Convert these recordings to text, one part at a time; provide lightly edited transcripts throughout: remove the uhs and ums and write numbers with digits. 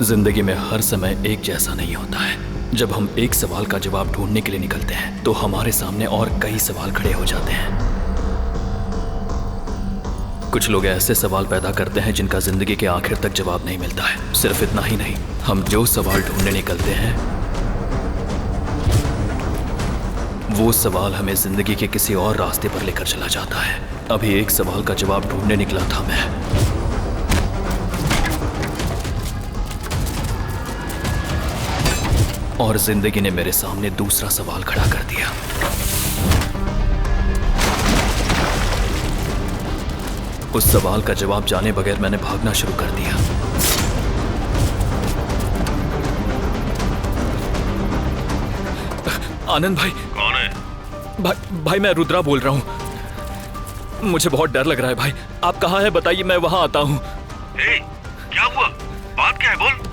जिंदगी में हर समय एक जैसा नहीं होता है। जब हम एक सवाल का जवाब ढूंढने के लिए निकलते हैं तो हमारे सामने और कई सवाल खड़े हो जाते हैं। कुछ लोग ऐसे सवाल पैदा करते हैं जिनका जिंदगी के आखिर तक जवाब नहीं मिलता है। सिर्फ इतना ही नहीं, हम जो सवाल ढूंढने निकलते हैं वो सवाल हमें जिंदगी के किसी और रास्ते पर लेकर चला जाता है। अभी एक सवाल का जवाब ढूंढने निकला था मैं, और जिंदगी ने मेरे सामने दूसरा सवाल खड़ा कर दिया। उस सवाल का जवाब जाने बगैर मैंने भागना शुरू कर दिया। आनंद भाई। कौन है? भाई मैं रुद्रा बोल रहा हूँ। मुझे बहुत डर लग रहा है भाई। आप कहाँ हैं बताइए, मैं वहां आता हूँ। क्या हुआ? बात क्या है, बोल।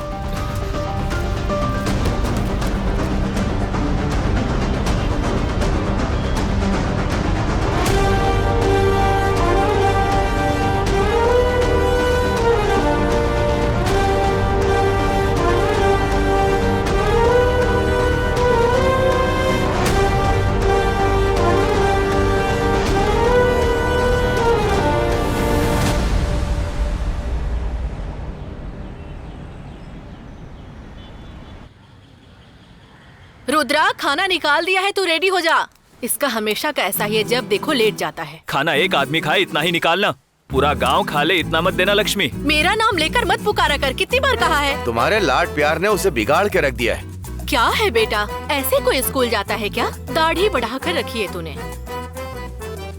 रुद्रा, खाना निकाल दिया है, तू रेडी हो जा। इसका हमेशा का ऐसा ही है, जब देखो लेट जाता है। खाना एक आदमी खाए इतना ही निकालना, पूरा गांव खा ले इतना मत देना। लक्ष्मी, मेरा नाम लेकर मत पुकारा कर, कितनी बार कहा है। तुम्हारे लाड प्यार ने उसे बिगाड़ के रख दिया है। क्या है बेटा, ऐसे कोई स्कूल जाता है क्या? दाढ़ी बढ़ा कर रखी है तूने।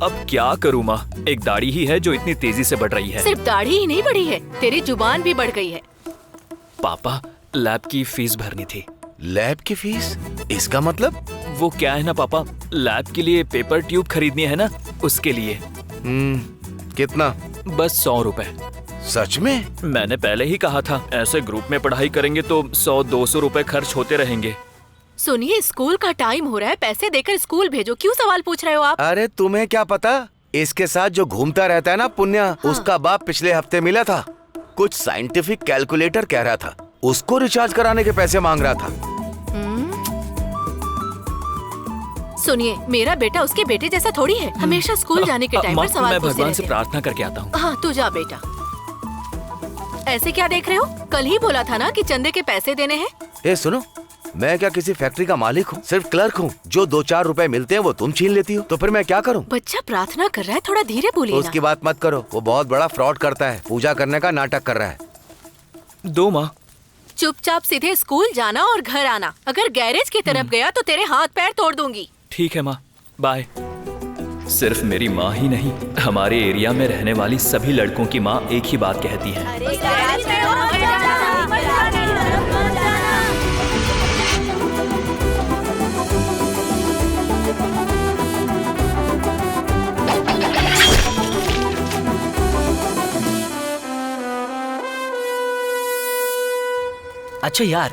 अब क्या करूँ माँ, एक दाढ़ी ही है जो इतनी तेजी से बढ़ रही है। सिर्फ दाढ़ी ही नहीं बढ़ी है, तेरी जुबान भी बढ़ गई है। पापा, लैब की फीस भरनी थी। लैब की फीस? इसका मतलब? वो क्या है ना पापा, लैब के लिए पेपर ट्यूब खरीदनी है ना, उसके लिए। कितना? बस 100 रुपए। सच में? मैंने पहले ही कहा था, ऐसे ग्रुप में पढ़ाई करेंगे तो 100-200 रुपए खर्च होते रहेंगे। सुनिए, स्कूल का टाइम हो रहा है, पैसे देकर स्कूल भेजो। क्यों सवाल पूछ रहे हो आप? अरे तुम्हें क्या पता, इसके साथ जो घूमता रहता है ना पुण्या, हाँ। उसका बाप पिछले हफ्ते मिला था। कुछ साइंटिफिक कैलकुलेटर कह रहा था, उसको रिचार्ज कराने के पैसे मांग रहा था। सुनिए, मेरा बेटा उसके बेटे जैसा थोड़ी है, हमेशा स्कूल जाने के टाइम पर सवाल मैं पूछते भगवान रहते से हैं। प्रार्थना करके आता हूँ। हाँ, तू जा बेटा। ऐसे क्या देख रहे हो? कल ही बोला था ना कि चंदे के पैसे देने हैं। ए सुनो, मैं क्या किसी फैक्ट्री का मालिक हूँ? सिर्फ क्लर्क हूँ। जो 2-4 रुपए मिलते हैं वो तुम छीन लेती हो, तो फिर मैं क्या करूँ? बच्चा प्रार्थना कर रहा है, थोड़ा धीरे बोलिए ना। उसकी बात मत करो, वो बहुत बड़ा फ्रॉड करता है, पूजा करने का नाटक कर रहा है। दो माँ। चुपचाप सीधे स्कूल जाना और घर आना। अगर गैरेज की तरफ गया तो तेरे हाथ पैर तोड़ दूंगी। ठीक है माँ, बाय। सिर्फ मेरी माँ ही नहीं, हमारे एरिया में रहने वाली सभी लड़कों की माँ एक ही बात कहती है। अच्छा यार,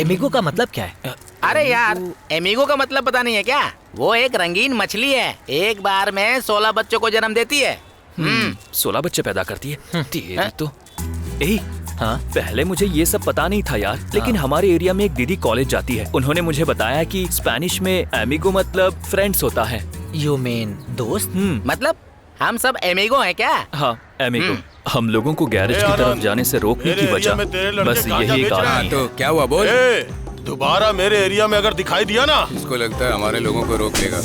एमिगो का मतलब क्या है? अरे यार, एमिगो का मतलब पता नहीं है क्या? वो एक रंगीन मछली है, एक बार में 16 बच्चों को जन्म देती है। 16 बच्चे पैदा करती है। तेरी तो। हाँ, पहले मुझे ये सब पता नहीं था यार, लेकिन हमारे एरिया में एक दीदी कॉलेज जाती है, उन्होंने मुझे बताया कि स्पेनिश में एमिगो मतलब फ्रेंड्स होता है। यू मीन दोस्त? मतलब हम सब एमिगो हैं क्या? हाँ, एमिगो। हम लोगों को गैरेज की तरफ जाने से रोकने की वजह बस यही एक आदमी है। तो क्या हुआ बोल? दोबारा मेरे एरिया में अगर दिखाई दिया ना, इसको लगता है हमारे लोगों को रोक लेगा।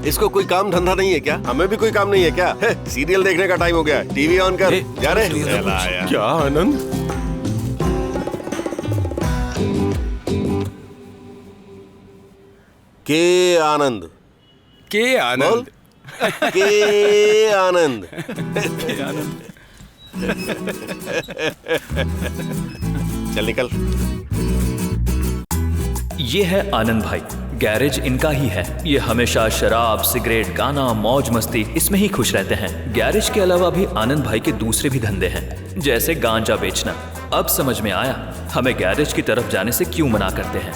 इसको कोई काम धंधा नहीं है क्या? हमें भी कोई काम नहीं है क्या? सीरियल देखने का टाइम हो गया, टीवी ऑन कर। जा रहे? क्या आनंद? के आनंद? के आनंद? के आनंद? चल निकल। ये है आनंद भाई, गैरेज इनका ही है। ये हमेशा शराब, सिगरेट, गाना, मौज मस्ती इसमें ही खुश रहते हैं। गैरेज के अलावा भी आनंद भाई के दूसरे भी धंधे हैं, जैसे गांजा बेचना। अब समझ में आया हमें गैरेज की तरफ जाने से क्यों मना करते हैं।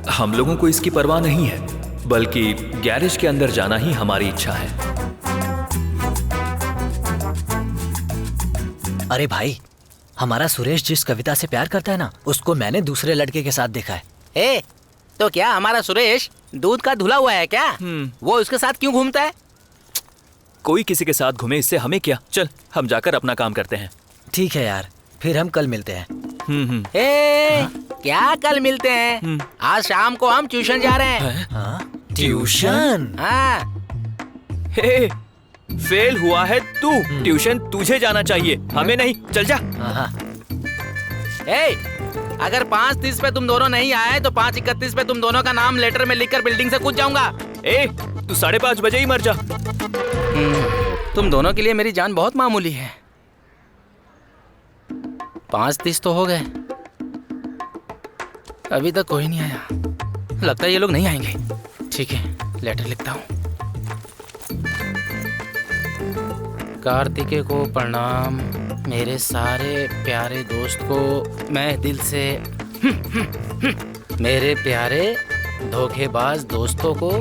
हम लोगों को इसकी परवाह नहीं है, बल्कि गैरेज के अंदर जाना ही हमारी इच्छा है। अरे भाई, हमारा सुरेश जिस कविता से प्यार करता है ना, उसको मैंने दूसरे लड़के के साथ देखा है। ए, तो क्या हमारा सुरेश दूध का धुला हुआ है क्या? वो उसके साथ क्यों घूमता है? कोई किसी के साथ घूमे, इससे हमें क्या। चल हम जाकर अपना काम करते हैं। ठीक है यार, फिर हम कल मिलते हैं। ए, क्या कल मिलते हैं? आज शाम को हम ट्यूशन जा रहे हैं। ट्यूशन? हाँ। हे, फेल हुआ है तू। ट्यूशन तुझे जाना चाहिए, हमें नहीं। चल जा। ए, अगर 5:30 पे तुम दोनों नहीं आए तो 5:31 पे तुम दोनों का नाम लेटर में लिखकर बिल्डिंग से कूद जाऊंगा। ए, तू 5:30 बजे ही मर जा। तुम दोनों के लिए मेरी जान बहुत मामूली है। 5:30 तो हो गए, अभी तक कोई नहीं आया। लगता है ये लोग नहीं आएंगे। ठीक है, लेटर लिखता हूँ। कार्तिकेय को प्रणाम, मेरे सारे प्यारे दोस्त को मैं दिल से मेरे प्यारे धोखेबाज दोस्तों को।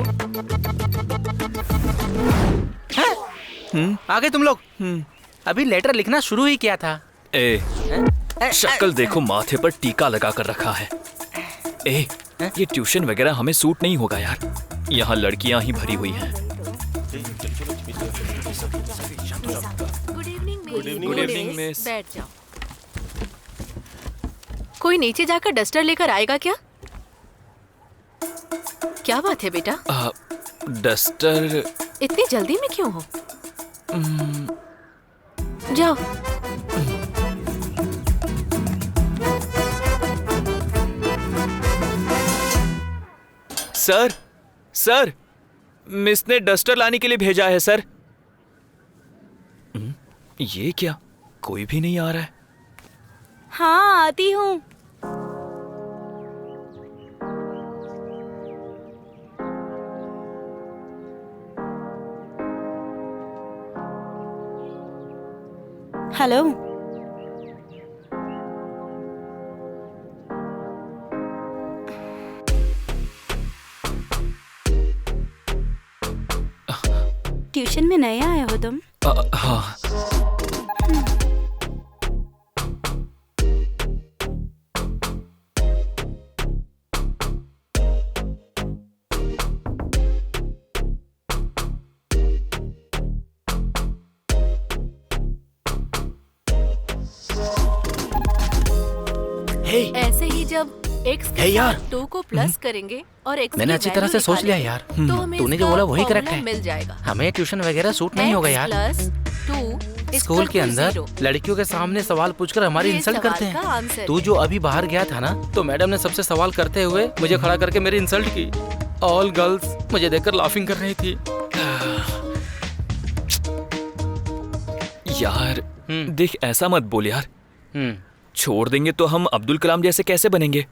आ गए तुम लोग? अभी लेटर लिखना शुरू ही किया था। ए, शक्ल देखो, माथे पर टीका लगा कर रखा है। ए, ये ट्यूशन वगैरह हमें सूट नहीं होगा यार। यहाँ लड़कियां ही भरी हुई हैं। Good evening miss. बैठ जाओ। कोई नीचे जाकर डस्टर लेकर आएगा क्या? क्या बात है बेटा? डस्टर? इतनी जल्दी में क्यों हो? जाओ। सर, सर, मिस ने डस्टर लाने के लिए भेजा है सर। ये क्या, कोई भी नहीं आ रहा है। हाँ, आती हूँ। हेलो। ट्यूशन में नए आए हो तुम? हाँ। ऐसे ही जब x के साथ 2 को प्लस करेंगे और x मैंने की अच्छी तरह वैल्यू से सोच लिया यार। तो हमें तूने जो इसका बोला वही करेक्ट फॉर्मूला है। मिल जाएगा। हमें ट्यूशन वगैरह सूट नहीं होगा यार। x+2 स्कूल के अंदर लड़कियों के सामने सवाल पूछकर हमारी ये इंसल्ट करते सवाल का हैं। आंसर तू है। जो अभी बाहर गया था ना, तो मैडम ने सबसे सवाल करते हुए मुझे खड़ा करके मेरी इंसल्ट की। ऑल गर्ल्स मुझे देखकर लाफिंग कर रही थी। यार देख, ऐसा मत बोल यार। छोड़ देंगे तो हम अब्दुल कलाम जैसे कैसे बनेंगे?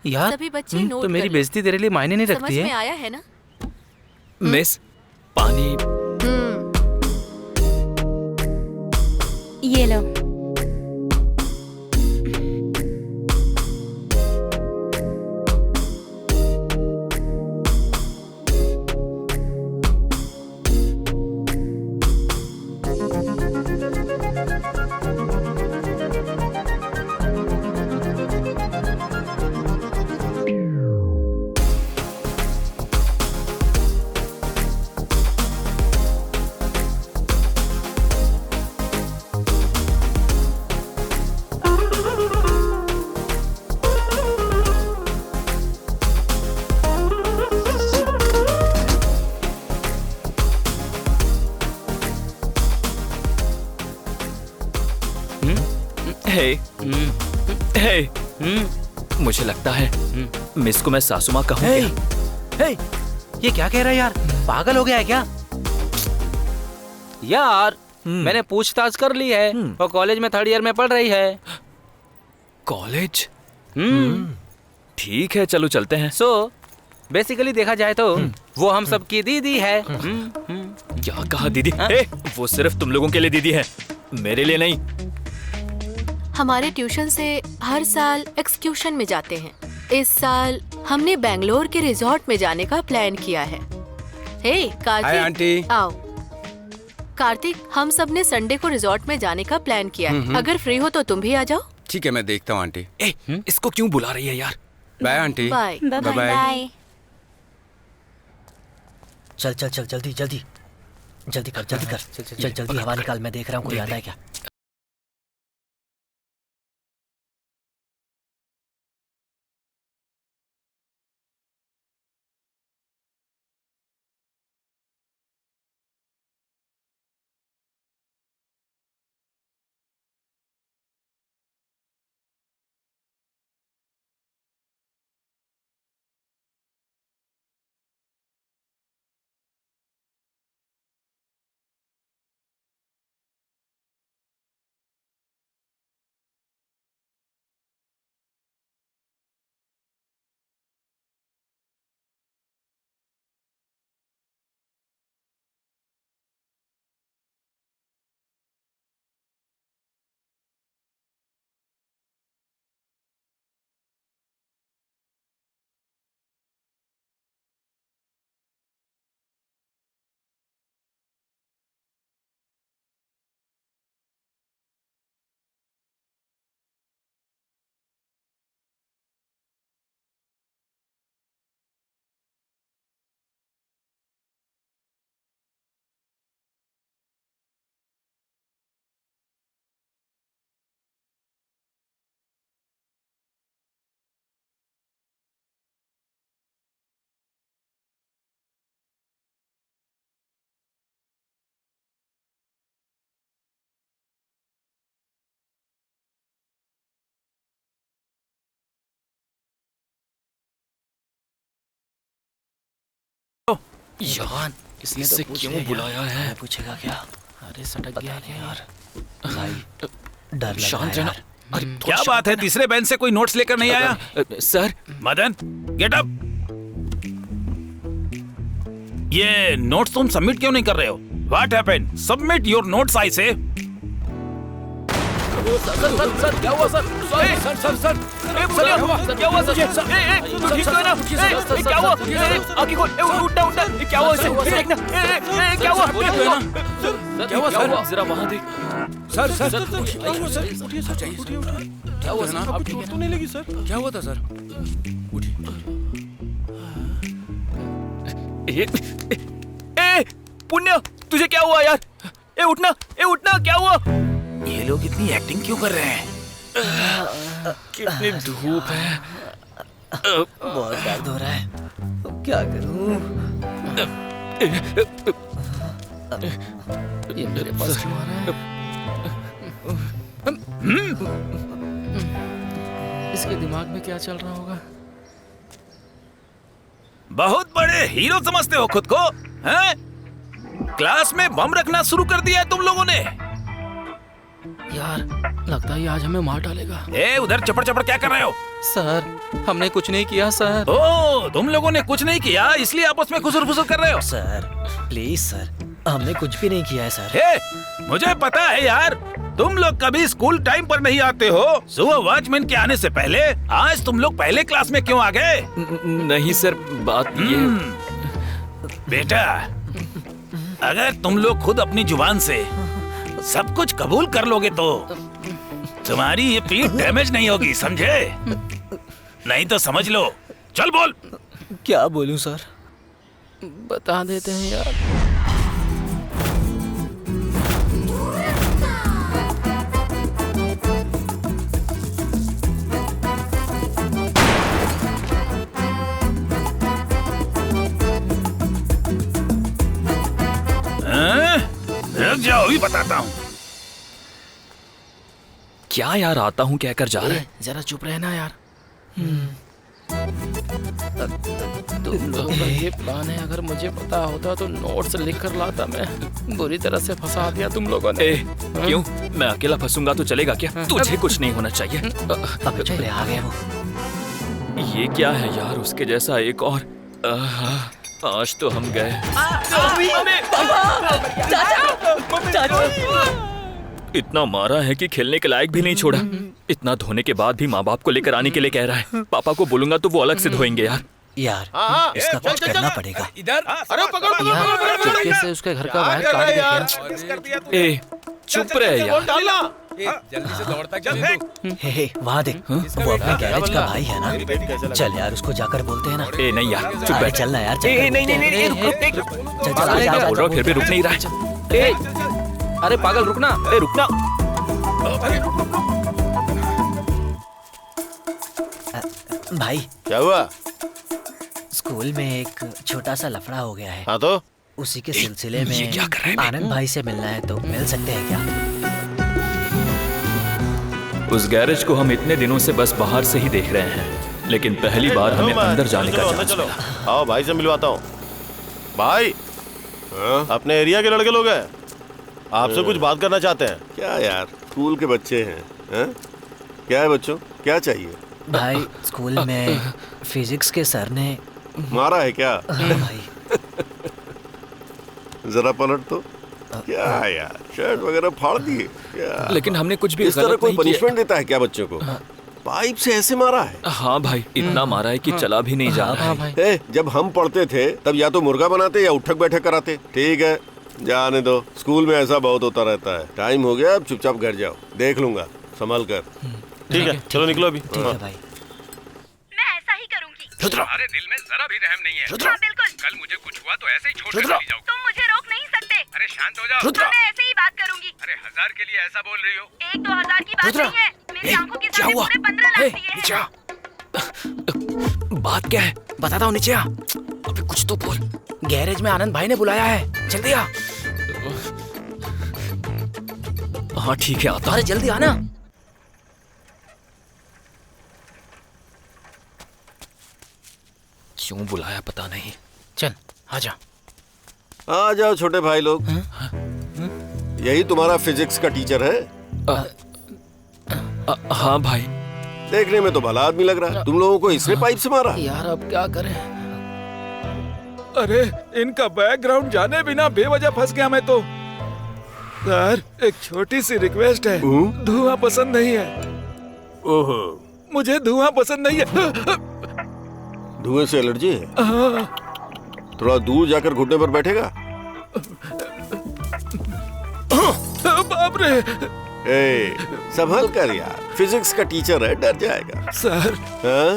यार सभी बच्चे नोट तो मेरी कर लो। बेइज्जती तेरे लिए मायने नहीं समझ रखती में है। आया है ना? मिस, पानी। ये लो। हे, हे, मुझे लगता है मिस को मैं सासू माँ कहूँ हे, क्या? हे, ये क्या कह रहा है यार? पागल हो गया है क्या? यार मैंने पूछताछ कर ली है। वो कॉलेज में 3rd ईयर में पढ़ रही है। कॉलेज? ठीक है, चलो चलते हैं। सो बेसिकली देखा जाए तो वो हम सब की दीदी है। क्या कहा दीदी? वो सिर्फ तुम लोगों के लिए दीदी है, मेरे लिए नहीं। हमारे ट्यूशन से हर साल एक्सक्यूशन में जाते हैं। इस साल हमने बेंगलोर के रिजॉर्ट में जाने का प्लान किया है। हे कार्तिक, आंटी। आओ। कार्तिक, हम सब ने संडे को रिजॉर्ट में जाने का प्लान किया है। अगर फ्री हो तो तुम भी आ जाओ। ठीक है, मैं देखता हूँ आंटी। इसको क्यों बुला रही है यार? Bye aunty. Bye. Bye bye. Bye. चल चल चल, जल्दी जल्दी जल्दी कर, जल्दी कर। चल जल्दी हवा निकाल, मैं देख रहा हूँ कोई आता है क्या। यार, इसने इसे तो क्यों बुलाया है? पूछेगा क्या? अरे सटक गया क्या यार? भाई डर लग शांत रहा रहना। है अरे क्या बात है, तीसरे बेंच से कोई नोट्स लेकर नहीं आया? Sir, Madan, get up. ये नोट्स तुम सबमिट क्यों नहीं कर रहे हो? What happened? Submit your notes I से। सर क्या हुआ सर? सर क्या हुआ सर? क्या हुआ? तू ठीक है ना? क्या हुआ? आगे खोल, उठना, क्या हुआ इसे? देखना, क्या हुआ? क्या हुआ सर? जरा वहाँ देख। सर क्या हुआ सर? आपकी चोट तो नहीं लगी सर? क्या हुआ था सर? ए पुण्य, तुझे क्या हुआ यार? उठना, क्या हुआ? ये लोग इतनी एक्टिंग क्यों कर रहे हैं? कितनी धूप है। बहुत दर्द हो रहा है, क्या करूं? ये मेरे पास क्यों आ रहा है? इसके दिमाग में क्या चल रहा होगा? बहुत बड़े हीरो समझते हो खुद को, हैं? क्लास में बम रखना शुरू कर दिया है तुम लोगों ने। यार, लगता है आज हमें मार डालेगा। उधर चपड़ चपड़ क्या कर रहे हो? सर, हमने कुछ नहीं किया सर। ओ, तुम लोगों ने कुछ नहीं किया, इसलिए आपस में खुसर फुसर कर रहे हो। सर प्लीज सर, हमने कुछ भी नहीं किया है सर। मुझे पता है यार, तुम लोग कभी स्कूल टाइम पर नहीं आते हो। सुबह वॉचमैन के आने से पहले आज तुम लोग पहले क्लास में क्यों आ गए? नहीं सर, बात ये बेटा, अगर तुम लोग खुद अपनी जुबान से सब कुछ कबूल कर लोगे तो तुम्हारी ये पीठ डैमेज नहीं होगी, समझे? नहीं तो समझ लो। चल बोल। क्या बोलूं सर? बता देते हैं यार। रुक जाओ, अभी बताता हूँ। क्या यार, आता हूँ कहकर जा रहे हैं। जरा चुप रहना यार। तुम लोगों का ये प्लान है, अगर मुझे पता होता तो नोट्स लिख कर लाता मैं। बुरी तरह से फंसा दिया तुम लोगों ने। क्यों? मैं अकेला फंसूंगा तो चलेगा क्या? तुझे कुछ नहीं होना चाहिए। अब चले आ गए वो। ये क्या है यार, उसके जैसा एक और। आज तो हम गए। इतना मारा है कि खेलने के लायक भी नहीं छोड़ा। इतना धोने के बाद भी माँ बाप को लेकर आने के लिए कह रहा है। पापा को बोलूंगा तो वो अलग से धोएंगे यार। यार हाँ, इसका चल, कुछ चल, करना चल। पड़ेगा। इधर अरे पकड़ पकड़ यार पकड़, पकड़, चुपके पकड़। से उसके घर का क्या बाहर कर रहा काट है देते यार? हैं। मिस कर दिया तू। ए चुप रहे यार। डालना। जल्दी से दौड़ता क्यों है तू? हे वहाँ देख, वो अपने गैरेज का भाई है ना। चल यार उसको जाकर बोलते हैं ना। ए नहीं यार चुप अरे बैठ। चलना यार, ए नहीं नहीं नहीं रुक रुक एक चल चल आजा, आजा, बोल रहा हूँ फिर भी रुक नहीं रहा है। ए अरे पागल रुकना, ए रुकना। भाई क्या हुआ? स्कूल में एक छोटा सा लफड़ा हो गया है। हाँ तो उसी के सिलसिले में ये क्या कर रहा है? आनंद भाई से मिलना है, तो मिल सकते हैं क्या? उस गैरेज को हम इतने दिनों से बस बाहर से ही देख रहे हैं, लेकिन पहली बार हमें अंदर जाने का चांस चलो मिला। आओ भाई से मिलवाता हूँ। भाई अपने एरिया के लड़के लोग हैं, आपसे कुछ बात करना चाहते हैं। क्या यार, स्कूल के बच्चे हैं? क्या है बच्चों, क्या चाहिए? भाई स्कूल में फिजिक्स के सर ने मारा है क्या? हाँ भाई जरा पलट तो। क्या है यार, शर्ट वगैरह फाड़ दिए क्या? लेकिन हमने कुछ भी इस तरह गलत कोई नहीं किया। पनिशमेंट देता है क्या बच्चों को? पाइप से ऐसे मारा है? हाँ भाई इतना मारा है कि चला भी नहीं जा रहा है। जब हम पढ़ते थे तब या तो मुर्गा बनाते या उठक बैठक कराते। ठीक है जाने दो, स्कूल में ऐसा बहुत होता रहता है। टाइम हो गया, अब चुपचाप घर जाओ, देख लूंगा संभाल कर। ठीक है चलो निकलो अभी। ठीक है भाई। मैं ऐसा ही करूंगी। तुम्हारे दिल में जरा भी रहम नहीं है। हाँ, बिल्कुल। कल मुझे कुछ हुआ तो ऐसे ही छोड़ कर चली जाओ। तुम मुझे रोक नहीं सकते। अरे शांत हो जाओ। मैं ऐसे ही बात करूंगी। अरे 1000 के लिए ऐसा बोल रही हो? 1-2 हज़ार की बात नहीं है। मेरी आंखों के सामने पूरे 15 लाख दिए हैं। बात क्या है बताता हूँ, नीचे आ। अबे कुछ तो बोल। गैरेज में आनंद भाई ने बुलाया है, जल्दी आ। हाँ ठीक है आता अरे जल्दी आना। क्यों बुलाया पता नहीं। चल आजा। आ जाओ छोटे भाई लोग। यही तुम्हारा फिजिक्स का टीचर है? हाँ भाई। देखने में तो भला आदमी लग रहा है। तुम लोगों को इसने पाइप से मारा? यार अब क्या करें? अरे इनका बैकग्राउंड जाने बिना बेवजह फंस गया मैं तो। सर एक छोटी सी रिक्वेस्ट है, धुआं पसंद नहीं है। ओहो, मुझे धुआं पसंद नहीं है। धुएं से एलर्जी है? थोड़ा दूर जाकर घुटने पर बैठेगा? बाप रे। ए, संभल कर यार, फिजिक्स का टीचर है, डर जाएगा। सर हाँ?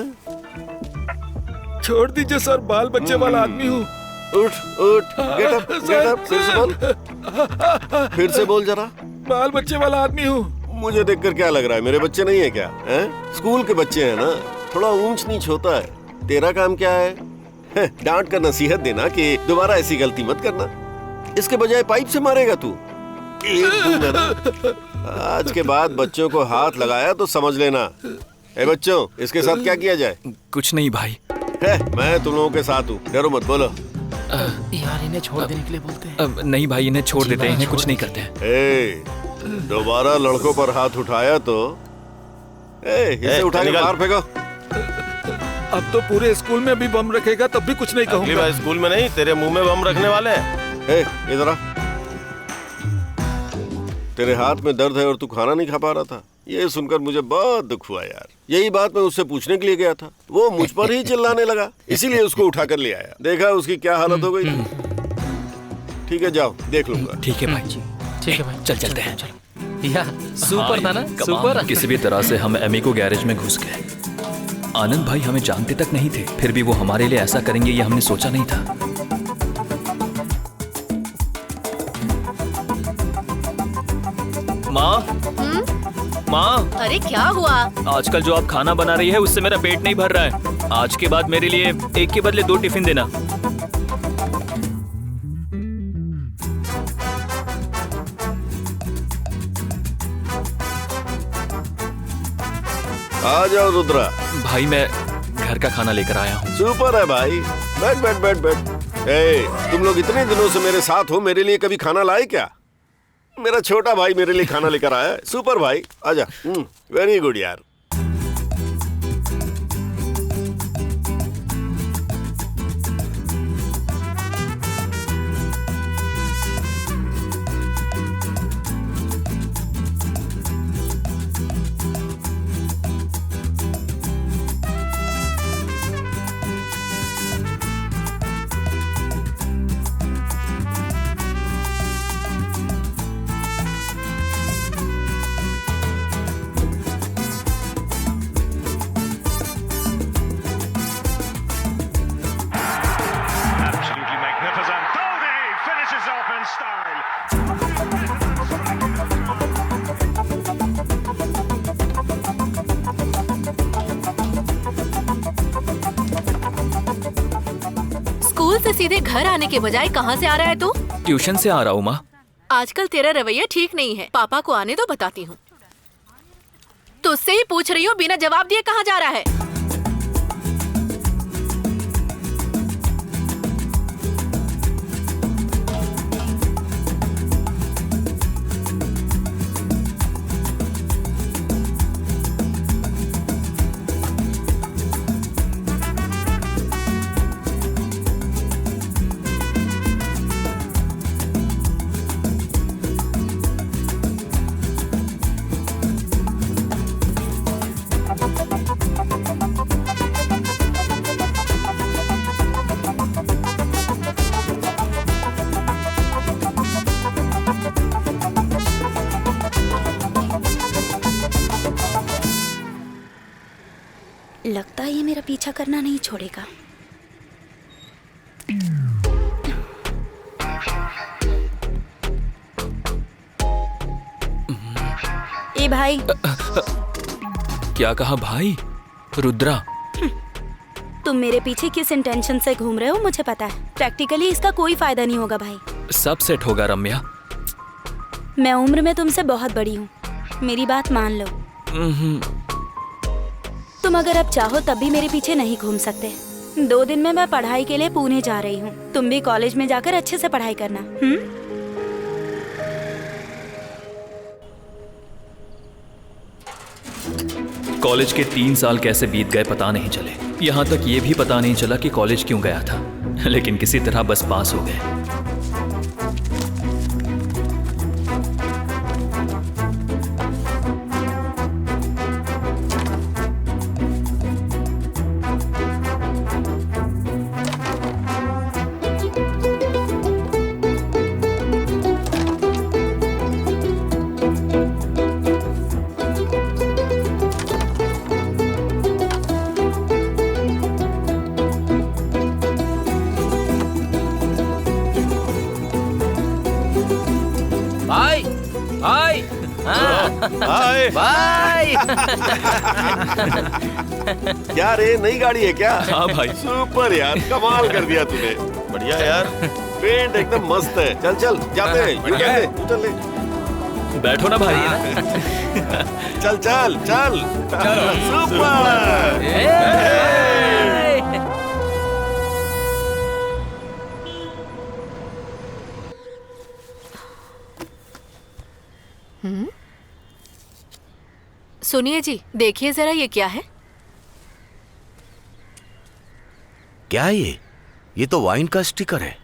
छोड़ दीजिए सर, बाल बच्चे वाला आदमी हूँ। उठ उठ, गेट अप, गेट अप, फिर से बोल, फिर से बोल जरा। बाल बच्चे वाला आदमी हूँ। मुझे देखकर क्या लग रहा है, मेरे बच्चे नहीं है क्या? हैं? स्कूल के बच्चे हैं ना, थोड़ा ऊंच नीच होता है। तेरा काम क्या है? डांट कर नसीहत देना कि दोबारा ऐसी गलती मत करना। इसके बजाय पाइप से मारेगा तू। आज के बाद बच्चों को हाथ लगाया तो समझ लेना। ए बच्चों, इसके साथ क्या किया जाए? कुछ नहीं भाई। मैं तुम लोगों के साथ हूँ, डरो मत। बोलो। यार इन्हें छोड़ देने के लिए बोलते हैं। नहीं भाई इन्हें छोड़ देते हैं, इन्हें कुछ नहीं करते हैं। ए, दोबारा लड़कों पर हाथ उठाया तो इसे उठा के बाहर फेंको। अब तो पूरे स्कूल में भी बम रखेगा तब भी कुछ नहीं अगली कहूँगा। बार स्कूल में नहीं, तेरे मुंह में बम रखने वाले हैं। इधर आ। तेरे हाथ में दर्द है और तू खाना नहीं खा पा रहा था। ये सुनकर मुझे बहुत दुख हुआ यार। यही बात मैं उससे पूछने के लिए गया था, वो मुझ पर ही चिल्लाने लगा, इसीलिए उसको उठा कर ले आया। देखा उसकी क्या हालत हो गई। ठीक है जाओ, देख लूंगा। ठीक है भाई। ठीक है भाई, चल चलते हैं। यार सुपर था ना, कमाल। सुपर। किसी भी तरह से हम एमी को गैरेज में घुस गए। आनंद भाई हमें जानते तक नहीं थे, फिर भी वो हमारे लिए ऐसा करेंगे ये हमने सोचा नहीं था। माँ माँ, अरे क्या हुआ? आजकल जो आप खाना बना रही है उससे मेरा पेट नहीं भर रहा है। आज के बाद मेरे लिए एक के बदले 2 टिफिन देना। आ जाओ रुद्रा। भाई मैं घर का खाना लेकर आया हूँ। सुपर है भाई, बैठ बैठ बैठ बैठ। तुम लोग इतने दिनों से मेरे साथ हो, मेरे लिए कभी खाना लाए क्या? मेरा छोटा भाई मेरे लिए खाना लेकर आया है। सुपर भाई, आजा। वेरी गुड यार। आजकल सीधे घर आने के बजाय कहाँ से आ रहा है तू? ट्यूशन से आ रहा हूँ माँ। आजकल तेरा रवैया ठीक नहीं है। पापा को आने दो, बताती हूँ। तुझसे ही पूछ रही हूँ, बिना जवाब दिए कहाँ जा रहा है? लगता है ये मेरा पीछा करना नहीं छोड़ेगा। ए भाई। क्या कहा भाई? रुद्रा, तुम मेरे पीछे किस इंटेंशन से घूम रहे हो मुझे पता है। प्रैक्टिकली इसका कोई फायदा नहीं होगा भाई। सब सेट होगा रम्या। मैं उम्र में तुमसे बहुत बड़ी हूँ, मेरी बात मान लो। तुम अगर अब चाहो तब भी मेरे पीछे नहीं घूम सकते। 2 दिन में मैं पढ़ाई के लिए पुणे जा रही हूँ। तुम भी कॉलेज में जाकर अच्छे से पढ़ाई करना। कॉलेज के 3 साल कैसे बीत गए पता नहीं चले। यहाँ तक ये भी पता नहीं चला कि कॉलेज क्यों गया था, लेकिन किसी तरह बस पास हो गए। हाय भाई। क्या रे, नई गाड़ी है क्या? हाँ भाई। सुपर यार, कमाल कर दिया तूने। बढ़िया यार। पेंट एकदम मस्त है। चल चल जाते हैं। तू चल ले। बैठो ना भाई। चल चल चल। सुपर। सुनिए जी, देखिए जरा ये क्या है? क्या है ये तो वाइन का स्टिकर है।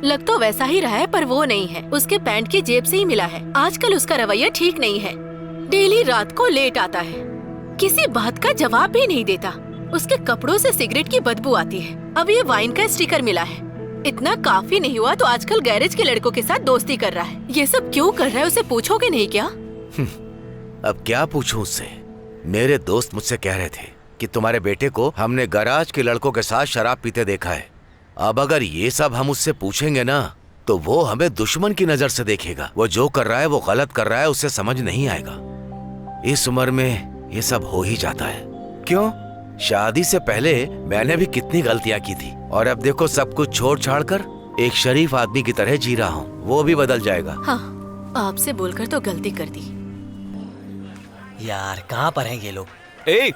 लग तो वैसा ही रहा है पर वो नहीं है। उसके पैंट की जेब से ही मिला है। आजकल उसका रवैया ठीक नहीं है। डेली रात को लेट आता है, किसी बात का जवाब भी नहीं देता। उसके कपड़ों से सिगरेट की बदबू आती है। अब ये वाइन का स्टिकर मिला है। इतना काफी नहीं हुआ तो आजकल गैरेज के लड़कों के साथ दोस्ती कर रहा है। ये सब क्यों कर रहा है उसे पूछोगे नहीं क्या? अब क्या पूछूं उससे? मेरे दोस्त मुझसे कह रहे थे कि तुम्हारे बेटे को हमने गैराज के लड़कों के साथ शराब पीते देखा है। अब अगर ये सब हम उससे पूछेंगे ना तो वो हमें दुश्मन की नजर से देखेगा। वो जो कर रहा है वो गलत कर रहा है, उसे समझ नहीं आएगा। इस उम्र में ये सब हो ही जाता है। क्यों? शादी से पहले मैंने भी कितनी गलतियां की थी और अब देखो सब कुछ छोड़ छाड़ कर एक शरीफ आदमी की तरह जी रहा हूँ। वो भी बदल जाएगा। हाँ, आपसे बोलकर तो गलती कर दी। यार कहाँ पर हैं ये लोग? ए,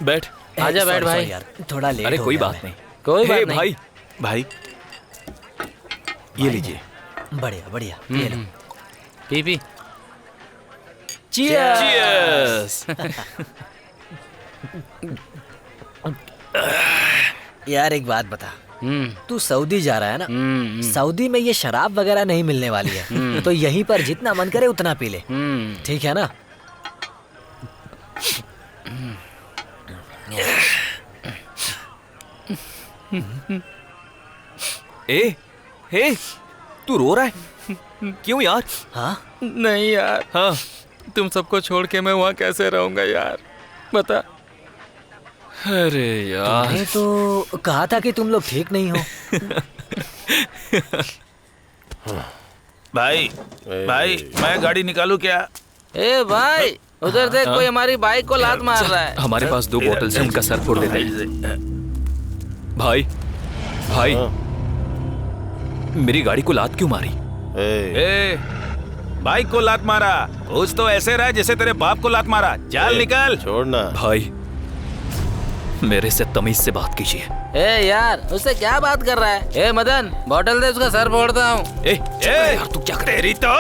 बैठ। आजा बैठ भाई। यार थोड़ा लेट अरे हो कोई गया बात नहीं। कोई बात नहीं। भाई भाई ये लीजिए। बढ़िया बढ़िया, ये लो। P P. चीयर्स। यार एक बात बता, तू सऊदी जा रहा है ना? सऊदी में ये शराब वगैरह नहीं मिलने वाली है, तो यहीं पर जितना मन करे उतना पी ले, ठीक है ना? ए, तू रो रहा है क्यों यार? हाँ नहीं यार, हाँ तुम सबको छोड़ के मैं वहाँ कैसे रहूंगा यार, बता। अरे यार, तुमने तो कहा था कि तुम लोग ठीक नहीं हो। भाई भाई मैं गाड़ी निकालूं क्या? ए भाई उधर देख, कोई हमारी बाइक को लात मार रहा है। हमारे पास 2 बोतल से उनका सर फोड़ देते हैं। भाई भाई मेरी गाड़ी को लात क्यों मारी? ए, बाइक को लात मारा। कुछ तो ऐसे रहा जैसे तेरे बाप को लात मारा। चल निकल। छोड़ना भाई, मेरे से तमीज से बात कीजिए। ए यार, उससे क्या बात कर रहा है? ए मदन, बोतल दे, उसका सर फोड़ता हूँ। ए यार तू क्या कर रही? तो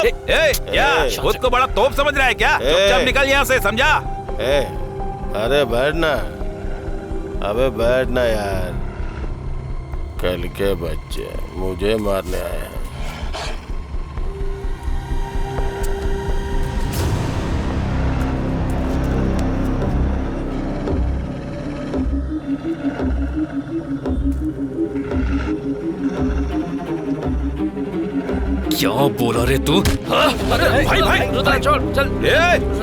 क्या खुद को बड़ा तोप समझ रहा है क्या? चुपचाप निकल यहाँ से, समझा? अरे बैठना, अबे बैठना यार। कल के बच्चे मुझे मारने आए हैं। क्या बोला रे तू? अरे भाई छोड़, चल।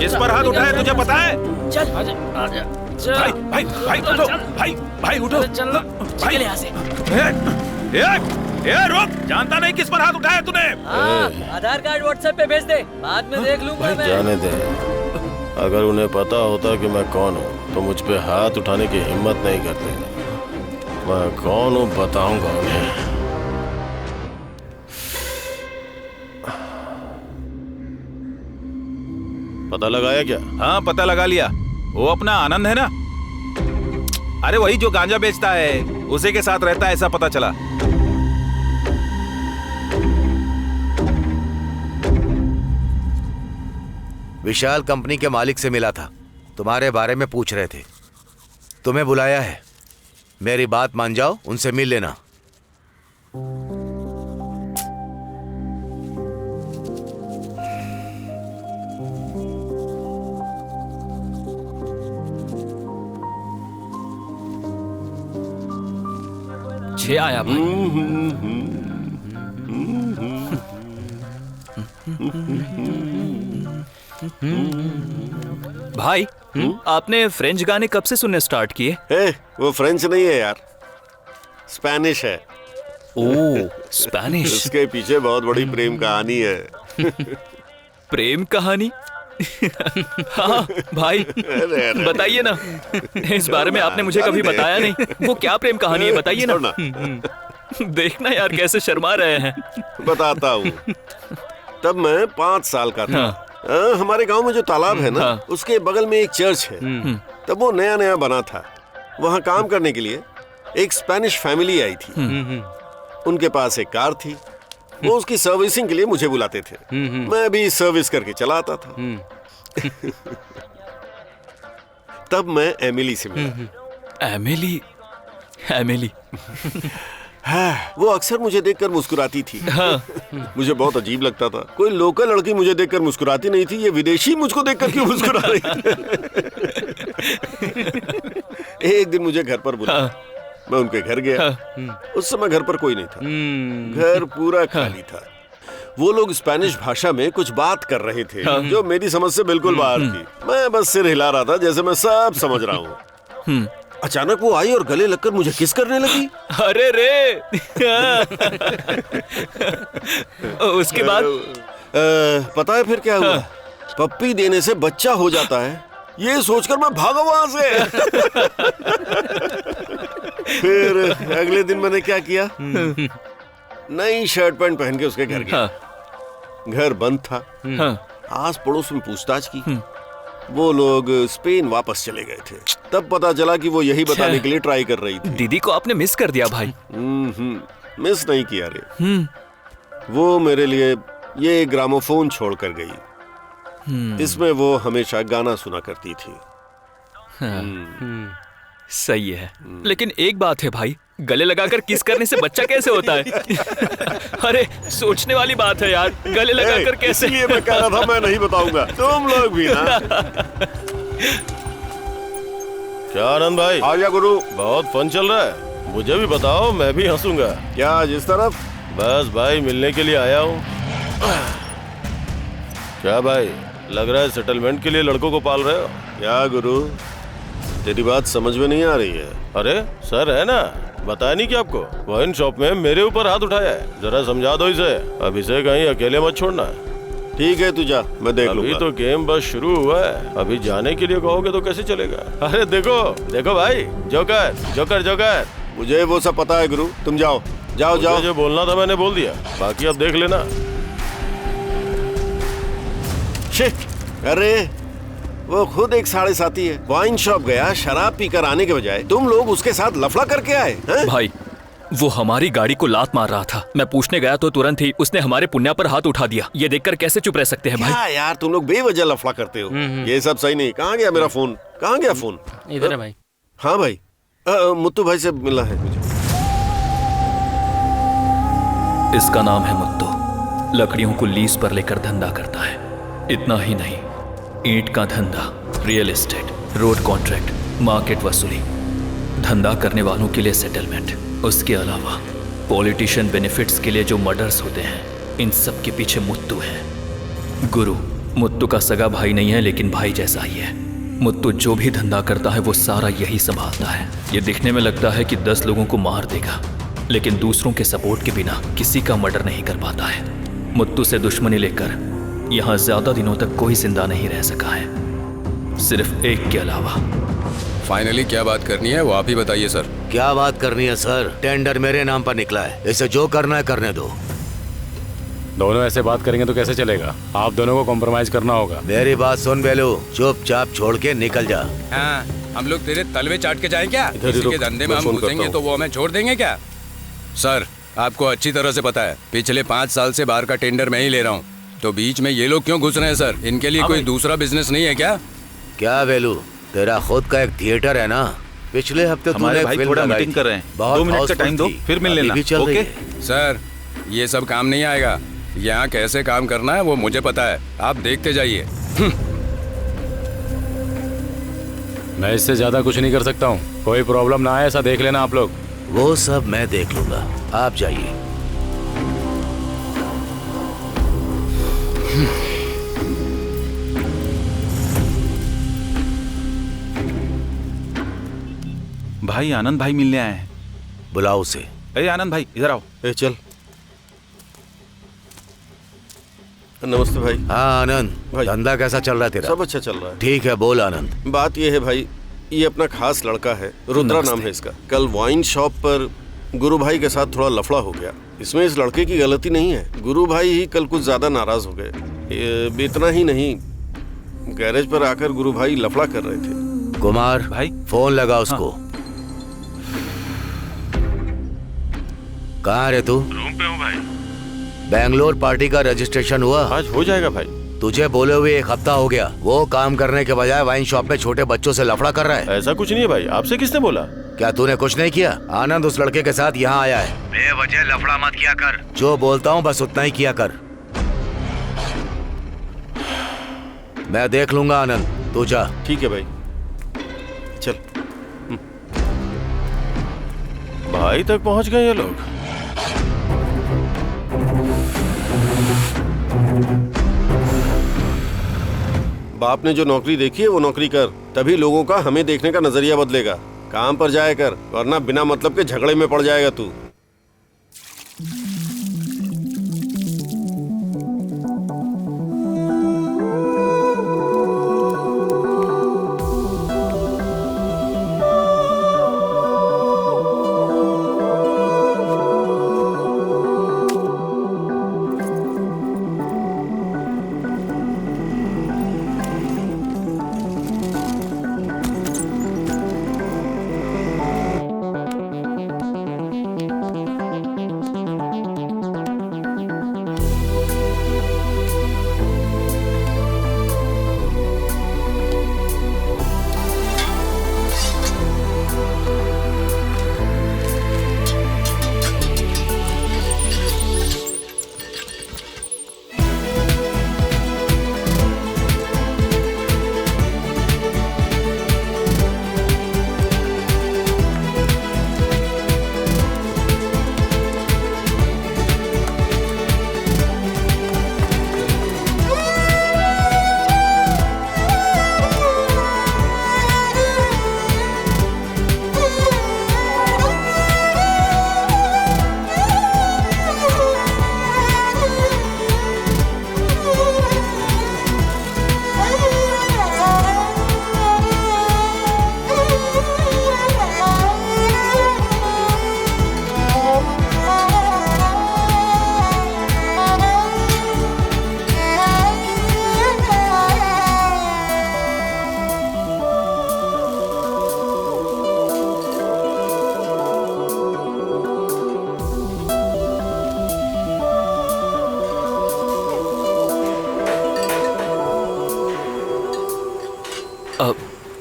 इस पर हाथ उठाया तुझे पता है? चल आजा। भाई उठो, भाई उठो, चल भाई यहाँ से। रुक, जानता नहीं किस पर हाथ उठाया तूने? आधार कार्ड व्हाट्सएप पे भेज दे, बाद में देख लूंगा मैं। जाने दे, अगर उन्हें पता होता कि मैं कौन हूँ तो मुझ पे हाथ उठाने की हिम्मत नहीं करते। मैं कौन हूँ बताऊंगा उन्हें। पता लगाया क्या? हाँ पता लगा लिया। वो अपना आनंद है ना, अरे वही जो गांजा बेचता है, उसी के साथ रहता है, ऐसा पता चला। विशाल कंपनी के मालिक से मिला था, तुम्हारे बारे में पूछ रहे थे। तुम्हें बुलाया है, मेरी बात मान जाओ, उनसे मिल लेना। आया भाई। भाई, आपने फ्रेंच गाने कब से सुनने स्टार्ट किए? वो फ्रेंच नहीं है यार, स्पेनिश है। ओह, स्पेनिश। उसके पीछे बहुत बड़ी प्रेम कहानी है। प्रेम कहानी? हाँ भाई, बताइए ना, इस बारे में आपने मुझे कभी बताया नहीं। वो क्या प्रेम कहानी है, बताइए ना। देखना यार कैसे शर्मा रहे हैं। बताता हूँ। तब मैं 5 साल का था। हमारे गांव में जो तालाब है ना, उसके बगल में एक चर्च है। तब वो नया नया बना था। वहाँ काम करने के लिए एक स्पेनिश फैमिली आई थी। उनके पास एक कार थी। वो उसकी सर्विसिंग के लिए मुझे बुलाते थे। मैं भी सर्विस करके चला आता था। तब मैं एमिली से मिला। एमिली वो अक्सर मुझे देखकर मुस्कुराती थी। मुझे बहुत अजीब लगता था। कोई लोकल लड़की मुझे देखकर मुस्कुराती नहीं थी, ये विदेशी मुझको देखकर क्यों मुस्कुरा रही थी? एक दिन मुझे घर पर बुलाया। मैं उनके घर गया। उस समय घर पर कोई नहीं था। घर पूरा खाली था। वो लोग स्पेनिश भाषा में कुछ बात कर रहे थे जो मेरी समझ से बिल्कुल बाहर थी। मैं बस सिर हिला रहा था जैसे मैं सब समझ रहा हूँ। अचानक वो आई और गले लगकर मुझे किस करने लगी। अरे रे। उसके बाद पता है फिर क्या हुआ? पप्पी देने से बच्चा हो जाता है, ये सोचकर मैं भागा वहां से। फिर अगले दिन मैंने क्या किया, नई शर्ट पैंट पहन के उसके घर गया। घर बंद था। आस पड़ोस में पूछताछ की। वो लोग स्पेन वापस चले गए थे। तब पता चला कि वो यही बताने के लिए ट्राई कर रही थी। दीदी को आपने मिस कर दिया भाई। मिस नहीं किया रे। वो मेरे लिए ये ग्रामोफोन छोड़ कर गई। इसमें वो हमेशा गाना सुना करती थी। सही है, लेकिन एक बात है भाई, गले लगाकर किस करने से बच्चा कैसे होता है? अरे सोचने वाली बात है यार, गले लगाकर कैसे? इसलिए मैं कह रहा था मैं नहीं बताऊंगा। तुम लोग भी ना। क्या आनंद भाई? आजा गुरु। बहुत फन चल रहा है, मुझे भी बताओ, मैं भी हंसूंगा। क्या जिस तरफ? बस भाई मिलने के लिए आया हूँ। क्या भाई, लग रहा है सेटलमेंट के लिए लड़कों को पाल रहे हो? क्या गुरु, तेरी बात समझ में नहीं आ रही है। अरे सर है ना, बताया नहीं कि आपको? वाइन शॉप में मेरे ऊपर हाथ उठाया है, जरा समझा दो इसे। अब इसे कहीं अकेले मत छोड़ना। ठीक है तू जा, मैं देख लूंगा। अभी तो गेम बस शुरू हुआ है, अभी जाने के लिए कहोगे तो कैसे चलेगा? अरे देखो देखो भाई, जोकर जोकर जोकर, मुझे वो सब पता है गुरु, तुम जाओ जाओ जाओ। जो बोलना था मैंने बोल दिया, बाकी अब देख लेना। अरे वो खुद एक साढ़े साथी है, वाइन शॉप गया, शराब पीकर आने के बजाय तुम लोग उसके साथ लफड़ा करके आए हैं? भाई वो हमारी गाड़ी को लात मार रहा था, मैं पूछने गया तो तुरंत ही उसने हमारे पुण्या पर हाथ उठा दिया। ये देखकर कैसे चुप रह सकते हैं भाई? क्या यार तुम लोग बेवजह लफड़ा करते हो, ये सब सही नहीं। कहाँ गया मेरा फोन, कहाँ गया फोन? इधर है भाई। हाँ भाई, मुत्तू भाई से मिला है मुझे। इसका नाम है मुत्तू, लकड़ियों को लीज पर लेकर धंधा करता है। इतना ही नहीं, ईंट का धंधा, real estate, road contract, market वसूली, धंधा करने वालों के लिए सेटलमेंट, उसके अलावा पॉलिटिशियन बेनिफिट्स के लिए जो मर्डर्स होते हैं, इन सब के पीछे मुत्तू है। गुरु मुत्तू का सगा भाई नहीं है, लेकिन भाई जैसा ही है। मुत्तू जो भी धंधा करता है वो सारा यही संभालता है। ये दिखने में लगता है कि 10 लोगों को मार देगा, लेकिन दूसरों के सपोर्ट के बिना किसी का मर्डर नहीं कर पाता है। मुत्तू से दुश्मनी लेकर यहाँ ज्यादा दिनों तक कोई जिंदा नहीं रह सका है, सिर्फ एक के अलावा। फाइनली क्या बात करनी है वो आप ही बताइए सर। क्या बात करनी है सर? टेंडर मेरे नाम पर निकला है, इसे जो करना है करने दो। दोनों ऐसे बात करेंगे तो कैसे चलेगा? आप दोनों को कॉम्प्रोमाइज करना होगा। मेरी बात सुन बेलू, चुपचाप छोड़ के निकल जा। हाँ, हम लोग तेरे तलवे चाट के जाएं क्या? इधर ही किसी के रुक, धंधे में मैं हम फोन घुसेंगे करता तो वो हमें छोड़ देंगे क्या? सर आपको अच्छी तरह से पता है, पिछले 5 साल से बाहर का टेंडर मैं ही ले रहा हूँ, तो बीच में ये लोग क्यों घुस रहे हैं सर? इनके लिए कोई दूसरा बिजनेस नहीं है क्या? क्या बेलू, तेरा खुद का एक थिएटर है ना? पिछले हफ्ते हमारे भाई थोड़ा मीटिंग कर रहे हैं, 2 मिनट का टाइम दो, फिर मिल लेना। ओके सर, ये सब काम नहीं आएगा। यहाँ कैसे काम करना है वो मुझे पता है, आप देखते जाइए। मैं इससे ज्यादा कुछ नहीं कर सकता हूँ, कोई प्रॉब्लम ना आए ऐसा देख लेना आप लोग। वो सब मैं देख लूंगा, आप जाइए। भाई आनंद भाई मिलने आए हैं। बुलाओ उसे। अरे आनंद भाई इधर आओ। चल। नमस्ते भाई। हाँ आनंद भाई, धंधा कैसा चल रहा है तेरा? सब अच्छा चल रहा है। ठीक है, बोल आनंद। बात ये है भाई, ये अपना खास लड़का है, रुद्रा नाम है इसका। कल वाइन शॉप पर गुरु भाई के साथ थोड़ा लफड़ा हो गया। इसमें इस लड़के की गलती नहीं है, गुरु भाई ही कल कुछ ज्यादा नाराज हो गए। इतना ही नहीं, गैरेज पर आकर गुरु भाई लफड़ा कर रहे थे। कुमार भाई फोन लगा उसको। हाँ। कहाँ रे तू? रूम पे हूँ भाई। बेंगलोर पार्टी का रजिस्ट्रेशन हुआ? आज हो जाएगा भाई। तुझे बोले हुए 1 हफ्ता हो गया, वो काम करने के बजाय वाइन शॉप में छोटे बच्चों से लफड़ा कर रहा है। ऐसा कुछ नहीं है भाई, आपसे किसने बोला? क्या तूने कुछ नहीं किया? आनंद उस लड़के के साथ यहाँ आया है। बेवजह लफड़ा मत किया कर, जो बोलता हूँ बस उतना ही किया कर। मैं देख लूंगा आनंद, तू जा। ठीक है भाई, चल। भाई तक पहुंच गए ये लोग। बाप ने जो नौकरी देखी है वो नौकरी कर, तभी लोगों का हमें देखने का नजरिया बदलेगा। काम पर जाया कर, वरना बिना मतलब के झगड़े में पड़ जाएगा तू।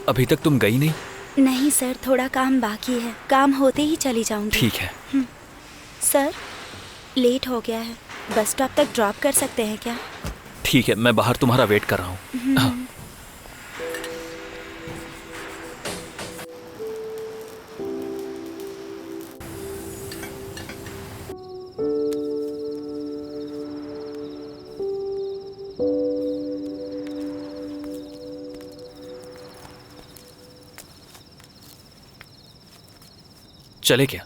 अभी तक तुम गई नहीं? नहीं सर, थोड़ा काम बाकी है, काम होते ही चली जाऊंगी। ठीक है। सर लेट हो गया है, बस स्टॉप तक ड्रॉप कर सकते हैं क्या? ठीक है, मैं बाहर तुम्हारा वेट कर रहा हूँ। हाँ। चले क्या?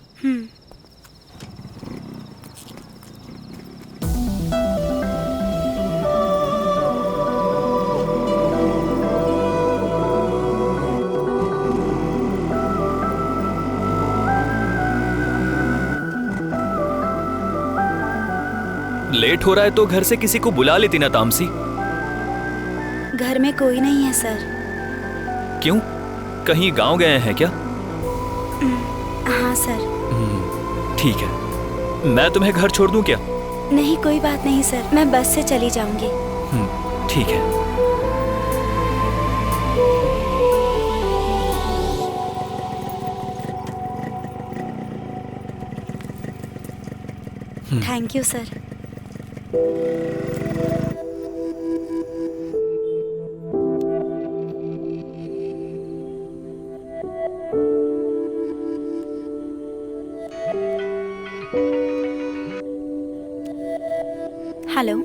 लेट हो रहा है तो घर से किसी को बुला लेती ना तामसी। घर में कोई नहीं है सर। क्यों, कहीं गांव गए हैं क्या? हाँ सर। ठीक है, मैं तुम्हें घर छोड़ दूं क्या? नहीं कोई बात नहीं सर, मैं बस से चली जाऊंगी। ठीक है। Thank you sir. हेलो,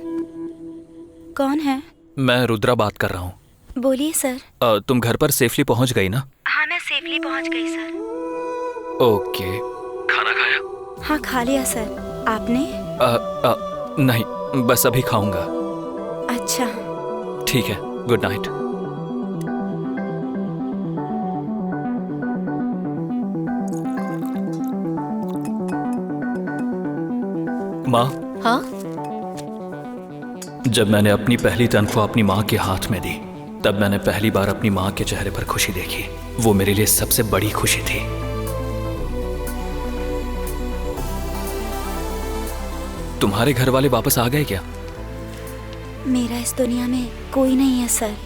कौन है? मैं रुद्रा बात कर रहा हूँ। बोलिए सर। तुम घर पर सेफली पहुँच गई ना? हाँ मैं सेफली पहुँच गई सर। ओके। खाना खाया? हाँ खा लिया सर, आपने? नहीं, बस अभी खाऊंगा। अच्छा ठीक है, गुड नाइट। माँ। हाँ? जब मैंने अपनी पहली तनख्वाह अपनी माँ के हाथ में दी, तब मैंने पहली बार अपनी माँ के चेहरे पर खुशी देखी। वो मेरे लिए सबसे बड़ी खुशी थी। तुम्हारे घर वाले वापस आ गए क्या? मेरा इस दुनिया में कोई नहीं है सर।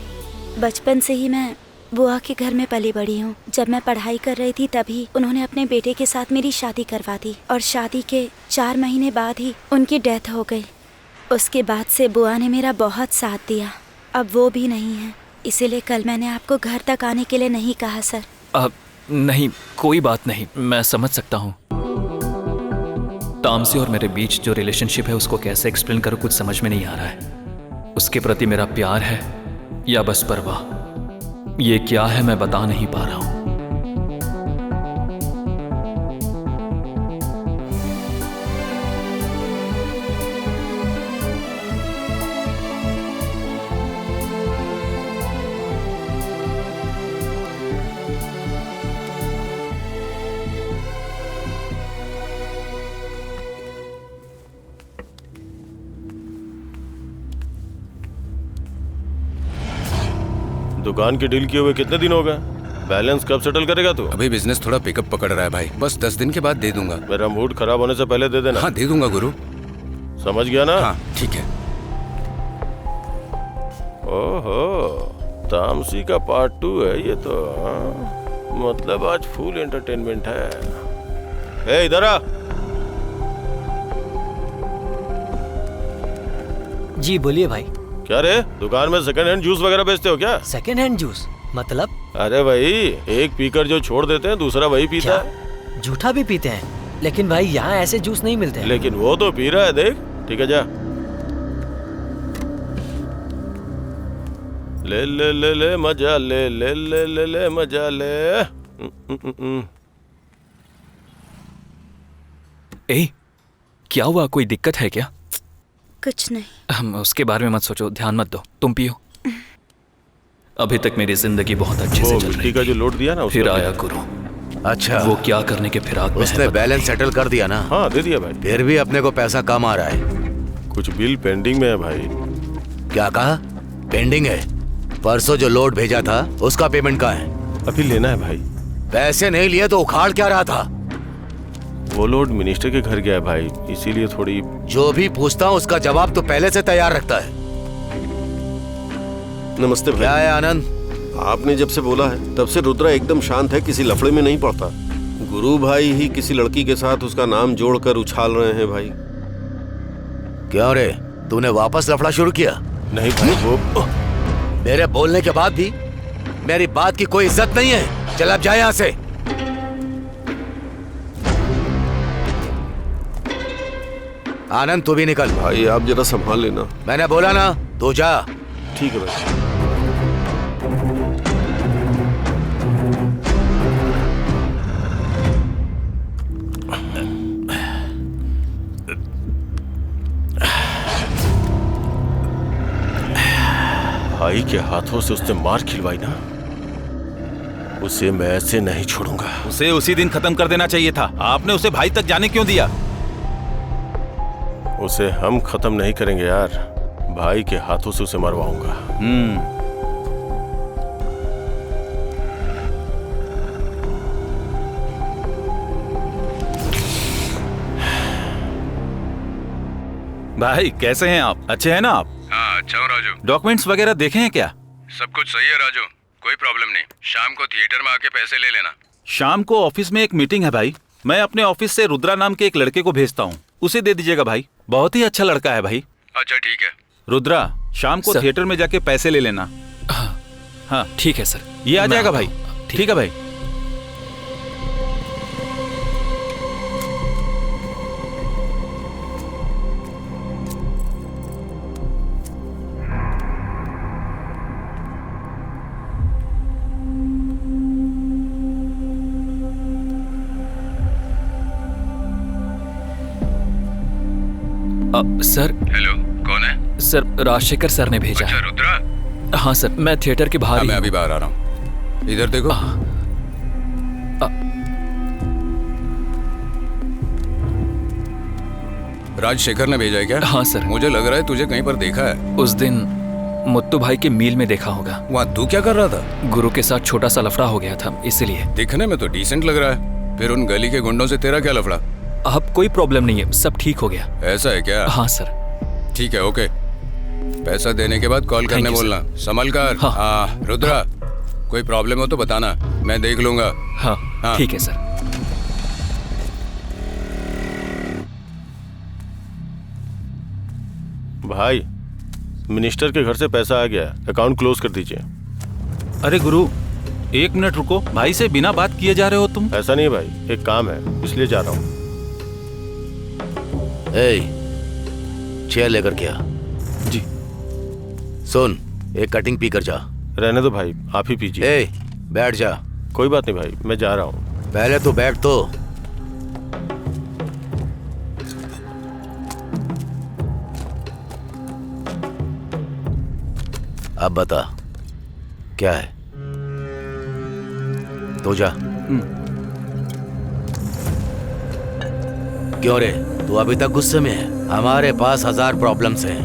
बचपन से ही मैं बुआ के घर में पली बड़ी हूँ। जब मैं पढ़ाई कर रही थी तभी उन्होंने अपने बेटे के साथ मेरी शादी करवा दी और शादी के 4 महीने बाद ही उनकी डेथ हो गई। उसके बाद से बुआ ने मेरा बहुत साथ दिया। अब वो भी नहीं है, इसीलिए कल मैंने आपको घर तक आने के लिए नहीं कहा सर। नहीं, कोई बात नहीं, मैं समझ सकता हूँ। तामसी और मेरे बीच जो रिलेशनशिप है उसको कैसे एक्सप्लेन करूँ, कुछ समझ में नहीं आ रहा है। उसके प्रति मेरा प्यार है या बस परवाह, ये क्या है मैं बता नहीं पा रहा हूँ। दुकान की डील किए हुए कितने दिन हो गए? बैलेंस कब सेटल करेगा तू? अभी बिजनेस थोड़ा पिकअप पकड़ रहा है भाई, बस 10 दिन के बाद दे दूंगा। मेरा मूड खराब होने से पहले दे देना। हाँ दे दूंगा गुरु। समझ गया ना? हाँ ठीक है। ओहो, तामसी का पार्ट 2 है ये तो। मतलब आज फुल एंटरटेनमेंट है। ए इधर आ। जी बोलिए भाई। क्या रे, दुकान में सेकंड हैंड जूस वगैरह बेचते हो क्या? सेकंड हैंड जूस मतलब? अरे भाई, एक पीकर जो छोड़ देते हैं दूसरा वही पीता है। झूठा भी पीते हैं, लेकिन भाई यहाँ ऐसे जूस नहीं मिलते हैं। लेकिन वो तो पी रहा है, देख। ठीक है जा। ले ले ले ले मजा ले ले ले ले ले मजा ले। ए, क्या हुआ, कोई दिक्कत है क्या? कुछ नहीं। उसके बारे में मत सोचो, ध्यान मत दो, तुम पियो। अभी तक मेरी जिंदगी बहुत अच्छे से चल रही का जो लोड दिया ना, फिर आया गुरु। अच्छा, वो क्या करने के फिराक में उसने बैलेंस सेटल कर दिया ना? हाँ दे दिया भाई। फिर भी अपने को पैसा कम आ रहा है। कुछ बिल पेंडिंग में है भाई। क्या कहा? पेंडिंग है? परसों जो लोड भेजा था उसका पेमेंट कहाँ है? अभी लेना है भाई। पैसे नहीं लिए तो उखाड़ क्या रहा था? वो लोड मिनिस्टर के घर गया है भाई, इसीलिए थोड़ी। जो भी पूछता हूँ उसका जवाब तो पहले से तैयार रखता है। नमस्ते भाई। क्या है आनंद, आपने जब से बोला है तब से रुद्रा एकदम शांत है, किसी लफड़े में नहीं पड़ता। गुरु भाई ही किसी लड़की के साथ उसका नाम जोड़कर उछाल रहे हैं भाई। क्यों रे, तूने वापस लफड़ा शुरू किया? नहीं भाई, वो मेरे बोलने के बाद भी मेरी बात की कोई इज्जत नहीं है। चल अब जा यहाँ से। आनंद तू भी निकल। भाई आप जरा संभाल लेना। मैंने बोला ना, तू जा। ठीक है भाई। भाई के हाथों से उसने मार खिलवाई ना, उसे मैं ऐसे नहीं छोड़ूंगा। उसे उसी दिन खत्म कर देना चाहिए था। आपने उसे भाई तक जाने क्यों दिया? उसे हम खत्म नहीं करेंगे यार, भाई के हाथों से उसे मरवाऊंगा। भाई कैसे हैं आप? अच्छे हैं ना आप? हाँ अच्छा हूँ राजू। डॉक्यूमेंट्स वगैरह देखे हैं क्या? सब कुछ सही है राजू, कोई प्रॉब्लम नहीं। शाम को थिएटर में आके पैसे ले लेना। शाम को ऑफिस में एक मीटिंग है भाई। मैं अपने ऑफिस से रुद्रा नाम के एक लड़के को भेजता हूँ, उसे दे दीजिएगा भाई। बहुत ही अच्छा लड़का है भाई। अच्छा ठीक है। रुद्रा शाम को थिएटर में जाके पैसे ले लेना। हाँ ठीक है सर। ये आ जाएगा भाई। ठीक है भाई। सर। हेलो, कौन है? सर राजशेखर सर ने भेजा। अच्छा रुद्रा। हाँ सर, मैं थिएटर के बाहर। मैं अभी बाहर आ रहा हूँ, इधर देखो। राजशेखर ने भेजा है क्या? हाँ सर। मुझे लग रहा है तुझे कहीं पर देखा है। उस दिन मुत्तू भाई के मील में देखा होगा। वहाँ तू क्या कर रहा था? गुरु के साथ छोटा सा लफड़ा हो गया था, इसलिए। दिखने में तो डिसेंट लग रहा है, फिर उन गली के गुंडों से तेरा क्या लफड़ा? अब कोई प्रॉब्लम नहीं है, सब ठीक हो गया। ऐसा है क्या? हाँ सर। ठीक है, ओके। पैसा देने के बाद कॉल करने बोलना। संभल कर। हाँ रुद्रा, कोई प्रॉब्लम हो तो बताना, मैं देख लूंगा। हाँ ठीक है सर। भाई मिनिस्टर के घर से पैसा आ गया, अकाउंट क्लोज कर दीजिए। अरे गुरु एक मिनट रुको, भाई से बिना बात किए जा रहे हो तुम? ऐसा नहीं भाई, एक काम है इसलिए जा रहा हूँ। चेयर लेकर क्या? जी। सुन, एक कटिंग पी कर जा। रहने दो भाई, आप ही पीजिए। बैठ जा। कोई बात नहीं भाई, मैं जा रहा हूँ। पहले तो बैठ तो। अब बता क्या है? तो जा। क्यों रे, तू अभी तक गुस्से में है? हमारे पास 1000 प्रॉब्लम्स हैं,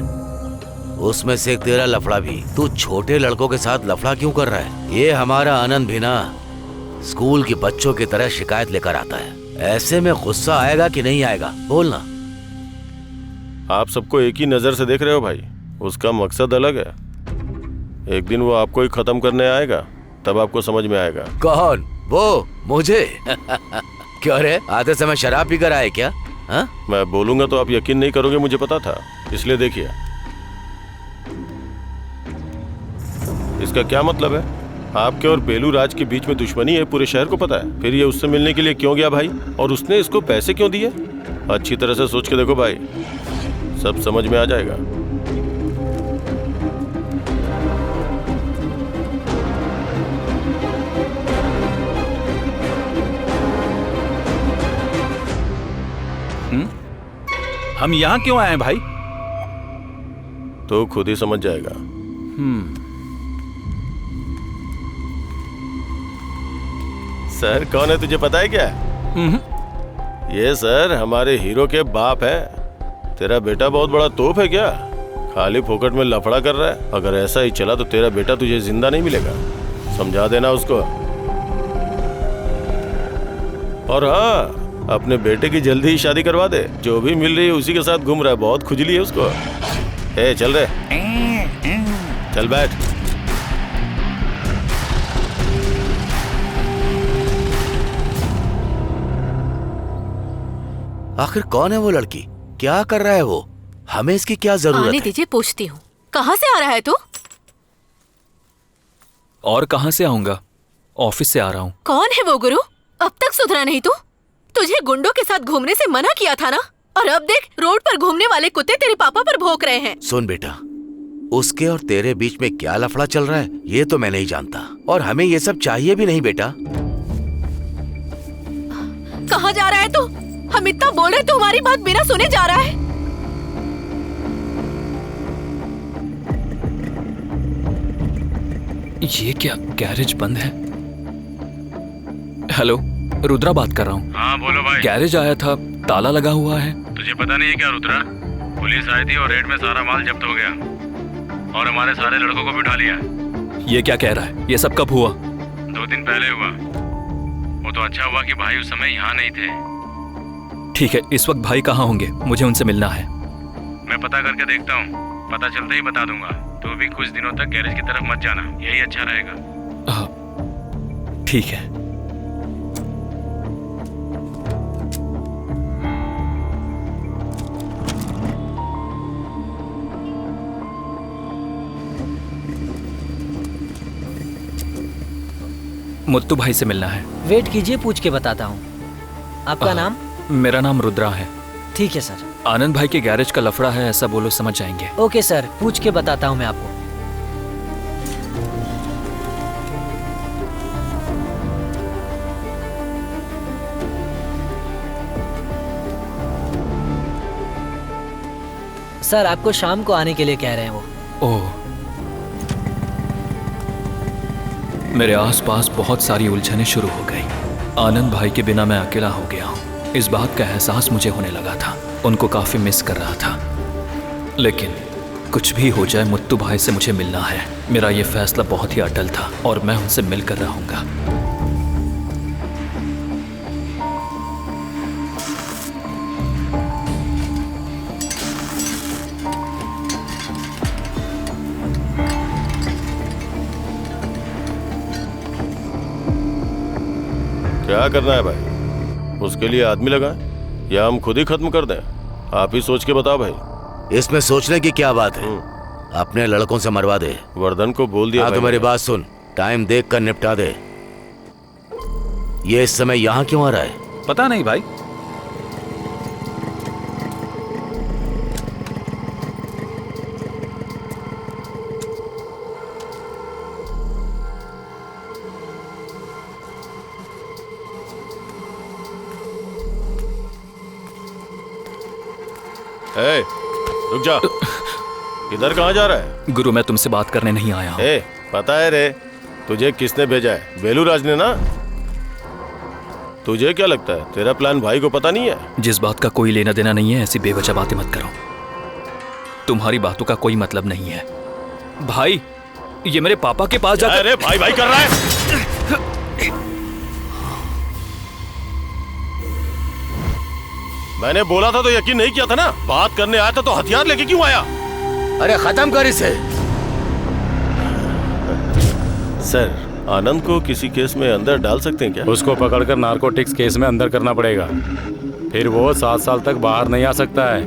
उसमें से एक तेरा लफड़ा भी। तू छोटे लड़कों के साथ लफड़ा क्यों कर रहा है? ये हमारा आनंद भी ना स्कूल के बच्चों की तरह शिकायत लेकर आता है। ऐसे में गुस्सा आएगा कि नहीं आएगा? बोलना। आप सबको एक ही नजर से देख रहे हो भाई, उसका मकसद अलग है। एक दिन वो आपको ही खत्म करने आएगा, तब आपको समझ में आएगा। कौन? वो मुझे? क्यों रे, आते समय शराब पीकर आए क्या? हा? मैं बोलूंगा तो आप यकीन नहीं करोगे, मुझे पता था, इसलिए देखिए। इसका क्या मतलब है? आपके और बेलू राज के बीच में दुश्मनी है, पूरे शहर को पता है। फिर ये उससे मिलने के लिए क्यों गया भाई? और उसने इसको पैसे क्यों दिए? अच्छी तरह से सोच के देखो भाई, सब समझ में आ जाएगा। हम यहाँ क्यों आए भाई? तो खुद ही समझ जाएगा। सर कौन है तुझे पता है क्या? ये सर हमारे हीरो के बाप है। तेरा बेटा बहुत बड़ा तोप है क्या? खाली फोकट में लफड़ा कर रहा है। अगर ऐसा ही चला तो तेरा बेटा तुझे जिंदा नहीं मिलेगा, समझा देना उसको। और हाँ, अपने बेटे की जल्दी ही शादी करवा दे। जो भी मिल रही है उसी के साथ घूम रहा है, बहुत खुजली है उसको। चल रे, चल बैठ। आखिर कौन है वो लड़की, क्या कर रहा है वो, हमें इसकी क्या जरूरत आने है? दीजिए, पूछती हूँ। कहाँ से आ रहा है तू? और कहाँ से आऊंगा, ऑफिस से आ रहा हूँ। कौन है वो गुरु? अब तक सुधरा नहीं तू? तुझे गुंडों के साथ घूमने से मना किया था ना, और अब देख रोड पर घूमने वाले कुत्ते तेरे पापा पर भौंक रहे हैं। सुन बेटा, उसके और तेरे बीच में क्या लफड़ा चल रहा है ये तो मैं नहीं जानता, और हमें ये सब चाहिए भी नहीं बेटा। कहाँ जा रहा है तू? हम इतना बोल रहे तू हमारी बात बिना सुने जा रहा है। ये क्या गैरेज बंद है? हेलो, रुद्रा बात कर रहा हूँ। हाँ बोलो भाई। गैरेज आया था, ताला लगा हुआ है। तुझे पता नहीं है क्या रुद्रा? पुलिस आई थी और रेड में सारा माल जब्त हो गया और हमारे सारे लड़कों को भी उठा लिया। ये क्या कह रहा है? ये सब कब हुआ? 2 दिन पहले हुआ। वो तो अच्छा हुआ कि भाई उस समय यहाँ नहीं थे। ठीक है, इस वक्त भाई कहाँ होंगे? मुझे उनसे मिलना है। मैं पता करके देखता हूँ, पता चलते ही बता दूंगा। तो भी कुछ दिनों तक गैरेज की तरफ मत जाना, यही अच्छा रहेगा। हाँ ठीक है। मुत्तू भाई से मिलना है। वेट कीजिए, पूछ के बताता हूँ। आपका नाम? मेरा नाम रुद्रा है। ठीक है सर। आनंद भाई के गैरेज का लफड़ा है ऐसा बोलो, समझ जाएंगे। ओके सर, पूछ के बताता हूँ मैं आपको। सर आपको शाम को आने के लिए कह रहे हैं वो। ओह, मेरे आसपास बहुत सारी उलझनें शुरू हो गई। आनंद भाई के बिना मैं अकेला हो गया हूँ। इस बात का एहसास मुझे होने लगा था। उनको काफी मिस कर रहा था। लेकिन कुछ भी हो जाए, मुत्तू भाई से मुझे मिलना है। मेरा ये फैसला बहुत ही अटल था और मैं उनसे मिलकर रहूंगा। क्या करना है भाई? उसके लिए आदमी लगाए या हम खुद ही खत्म कर दें? आप ही सोच के बताओ भाई। इसमें सोचने की क्या बात है? अपने लड़कों से मरवा दे। वर्धन को बोल दिया। हाँ तो मेरी बात सुन, टाइम देख कर निपटा दे। ये इस समय यहाँ क्यों आ रहा है? पता नहीं भाई। ए, रुक जा। इधर कहाँ जा रहा है? गुरु, मैं तुमसे बात करने नहीं आया हूँ। ए, पता है रे, तुझे किसने भेजा है? बेलूराज ने ना। तुझे क्या लगता है तेरा प्लान भाई को पता नहीं है? जिस बात का कोई लेना देना नहीं है, ऐसी बेवजह बातें मत करो। तुम्हारी बातों का कोई मतलब नहीं है। भाई, ये मेरे पापा के पास जाकर। अरे भाई भाई कर रहा है। मैंने बोला था तो यकीन नहीं किया था ना। बात करने आया था तो हथियार लेके क्यों आया? अरे खत्म कर इसे। सर, आनंद को किसी केस में अंदर डाल सकते हैं क्या? उसको पकड़कर नारकोटिक्स केस में अंदर करना पड़ेगा। फिर वो 7 साल तक बाहर नहीं आ सकता है,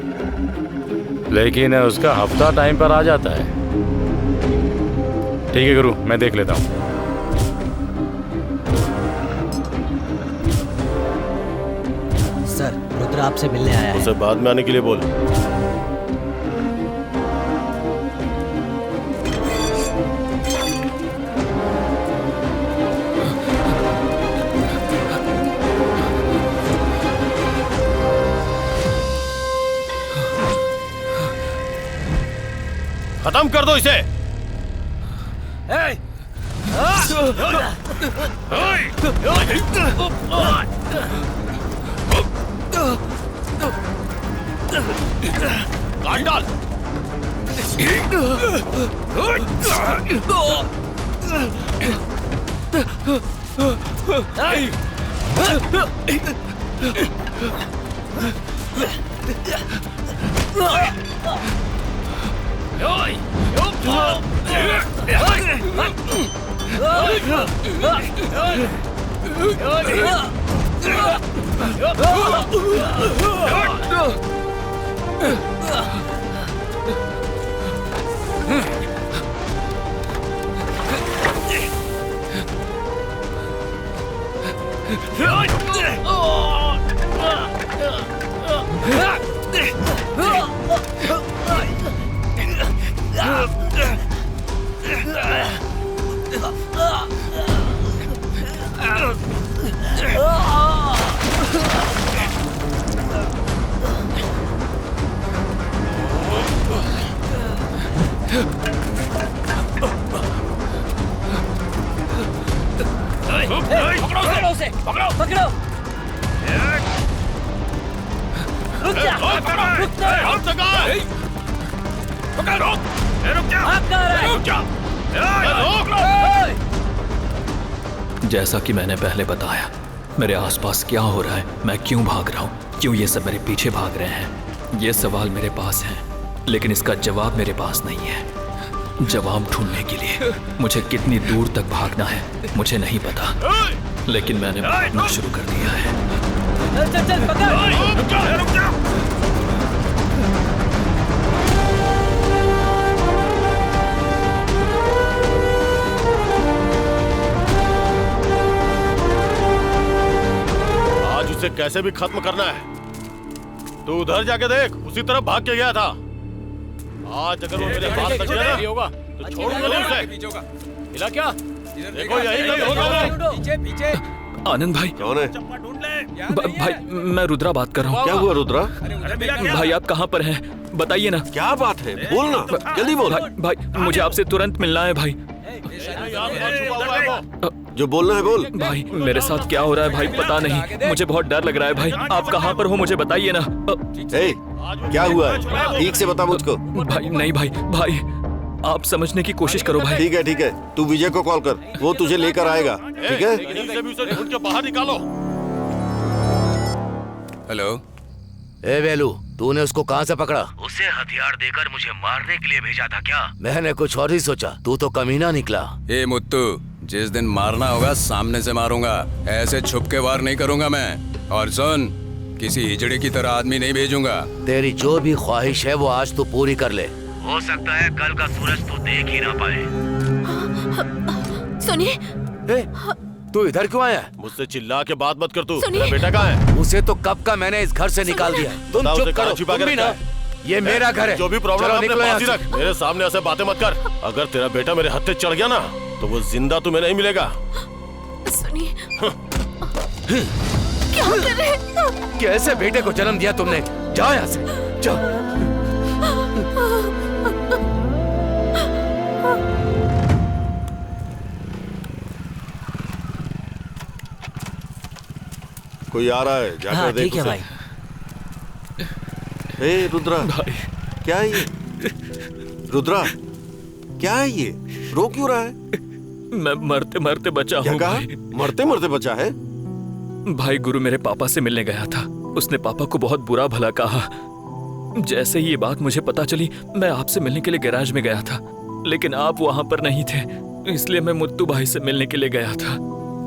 लेकिन उसका हफ्ता टाइम पर आ जाता है। ठीक है गुरु, मैं देख लेता हूँ। सर, रुद्र आपसे मिलने आया है। उसे बाद में आने के लिए बोल। खत्म कर दो इसे। काट डाल। पकड़ो उसे, पकड़ो। रुक जा, रुक जा। जैसा कि मैंने पहले बताया, मेरे आसपास क्या हो रहा है, मैं क्यों भाग रहा हूँ, क्यों ये सब मेरे पीछे भाग रहे हैं, ये सवाल मेरे पास है, लेकिन इसका जवाब मेरे पास नहीं है। जवाब ढूंढने के लिए मुझे कितनी दूर तक भागना है मुझे नहीं पता, लेकिन मैंने भागना शुरू कर दिया है। चल पकड़। आज उसे कैसे भी खत्म करना है। तू उधर जाके देख, उसी तरफ भाग के गया था। आज अगर वो मेरे हाथ लग गया ना तो छोड़ूंगा नहीं उसे। हिला क्या? देखो यही कहीं होगा। पीछे। आनंद भाई। कौन है? भाई मैं रुद्रा बात कर रहा हूँ। क्या हुआ रुद्रा? भाई आप कहाँ पर हैं? बताइए ना। क्या बात है, बोलना, जल्दी बोल। भाई मुझे आपसे तुरंत मिलना है भाई। जो बोलना है बोल। भाई मेरे साथ क्या हो रहा है भाई पता नहीं, मुझे बहुत डर लग रहा है भाई। आप कहाँ पर हो मुझे बताइए ना। क्या हुआ है, ठीक से बता मुझको। भाई नहीं भाई आप समझने की कोशिश करो भाई। ठीक है, तू विजय को कॉल कर, वो तुझे लेकर आएगा, ठीक है? ढूंढ के बाहर निकालो। हेलो। ए वेलू, तूने उसको कहाँ से पकड़ा? उसे हथियार देकर मुझे मारने के लिए भेजा था क्या? मैंने कुछ और ही सोचा, तू तो कमीना निकला। ए मुत्तू, जिस दिन मारना होगा सामने से मारूंगा, ऐसे छुप के वार नहीं करूंगा मैं। और सुन, किसी हिजड़े की तरह आदमी नहीं भेजूंगा। तेरी जो भी ख्वाहिश है वो आज तू पूरी कर ले। हो सकता है कल का सूरज तू देख ही ना पाए। सुनिए। तू इधर क्यों आया? मुझसे चिल्ला के बात मत कर। तू सुनिए। मेरा बेटा कहाँ है? उसे तो कब का मैंने इस घर से निकाल दिया। तुम चुप करो, तुम भी ना। ये मेरा घर है। जो भी प्रॉब्लम है अपने निकलो पास ही यहाँ रख, मेरे सामने ऐसे बातें मत कर। अगर तेरा बेटा मेरे हत्थे चढ़ गया ना तो वो जिंदा तुम्हें नहीं मिलेगा। सुनिए। क्या कर रहे हैं? कैसे बेटे को जन्म दिया तुमने? जाओ यहाँ से, जाओ। कोई आ रहा है, जाकर हाँ, देख ठीक है उसे। भाई। ए रुद्रा भाई क्या है ये? रुद्रा क्या है ये, रो क्यों रहा है? मैं मरते मरते बचा क्या हूँ कहा? भाई। मरते मरते बचा है? भाई गुरु मेरे पापा से मिलने गया था, उसने पापा को बहुत बुरा भला कहा। जैसे ही ये बात मुझे पता चली मैं आपसे मिलने के लिए गैराज में गया था, लेकिन आप वहाँ पर नहीं थे, इसलिए मैं मुत्तू भाई से मिलने के लिए गया था।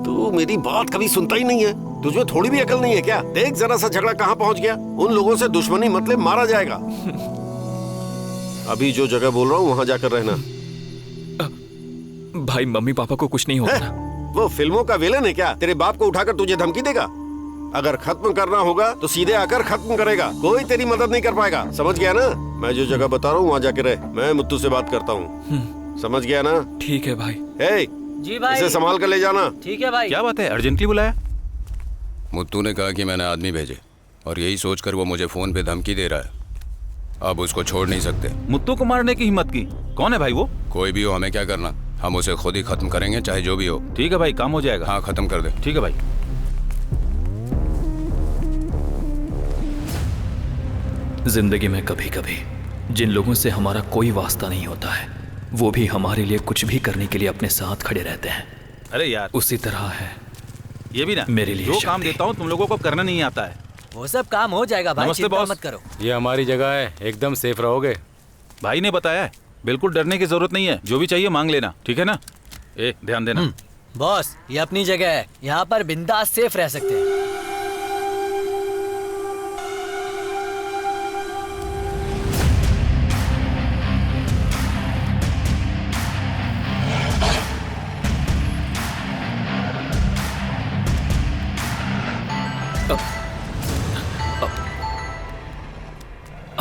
तू मेरी बात कभी सुनता ही नहीं है, तुझमें थोड़ी भी अकल नहीं है क्या? देख जरा सा झगड़ा कहाँ पहुँच गया। उन लोगों से दुश्मनी मतलब मारा जाएगा। अभी जो जगह बोल रहा हूँ वहाँ जाकर रहना। भाई मम्मी पापा को कुछ नहीं होगा ना? वो फिल्मों का विलेन है क्या? तेरे बाप को उठाकर तुझे धमकी देगा? अगर खत्म करना होगा तो सीधे आकर खत्म करेगा, कोई तेरी मदद नहीं कर पाएगा। समझ गया ना? मैं जो जगह बता रहा हूँ वहाँ जाके रह। मैं मुत्तू से बात करता हूँ, समझ गया ना? ठीक है भाई। जी भाई। इसे संभाल कर ले जाना। ठीक है भाई। क्या बात है, अर्जेंटली बुलाया? मुत्तू ने कहा कि मैंने आदमी भेजे, और यही सोचकर वो मुझे फोन पे धमकी दे रहा है। अब उसको छोड़ नहीं सकते। मुत्तू को मारने की हिम्मत की? कौन है भाई वो? कोई भी हो, हमें क्या करना, हम उसे खुद ही खत्म करेंगे, चाहे जो भी हो। ठीक है भाई, काम हो जाएगा। हाँ, खत्म कर दे। ठीक है भाई। जिंदगी में कभी कभी जिन लोगों से हमारा कोई वास्ता नहीं होता है, वो भी हमारे लिए कुछ भी करने के लिए अपने साथ खड़े रहते हैं। अरे यार, उसी तरह है ये भी ना, मेरे लिए जो शक्ति। काम देता हूँ तुम लोगों को करना नहीं आता है। वो सब काम हो जाएगा भाई, नमस्ते चिंता बॉस। मत करो। ये हमारी जगह है, एकदम सेफ रहोगे। भाई ने बताया है, बिल्कुल डरने की जरूरत नहीं है, जो भी चाहिए मांग लेना, ठीक है ना? ध्यान देना। बॉस ये अपनी जगह है, यहाँ पर बिंदास सेफ रह सकते हैं।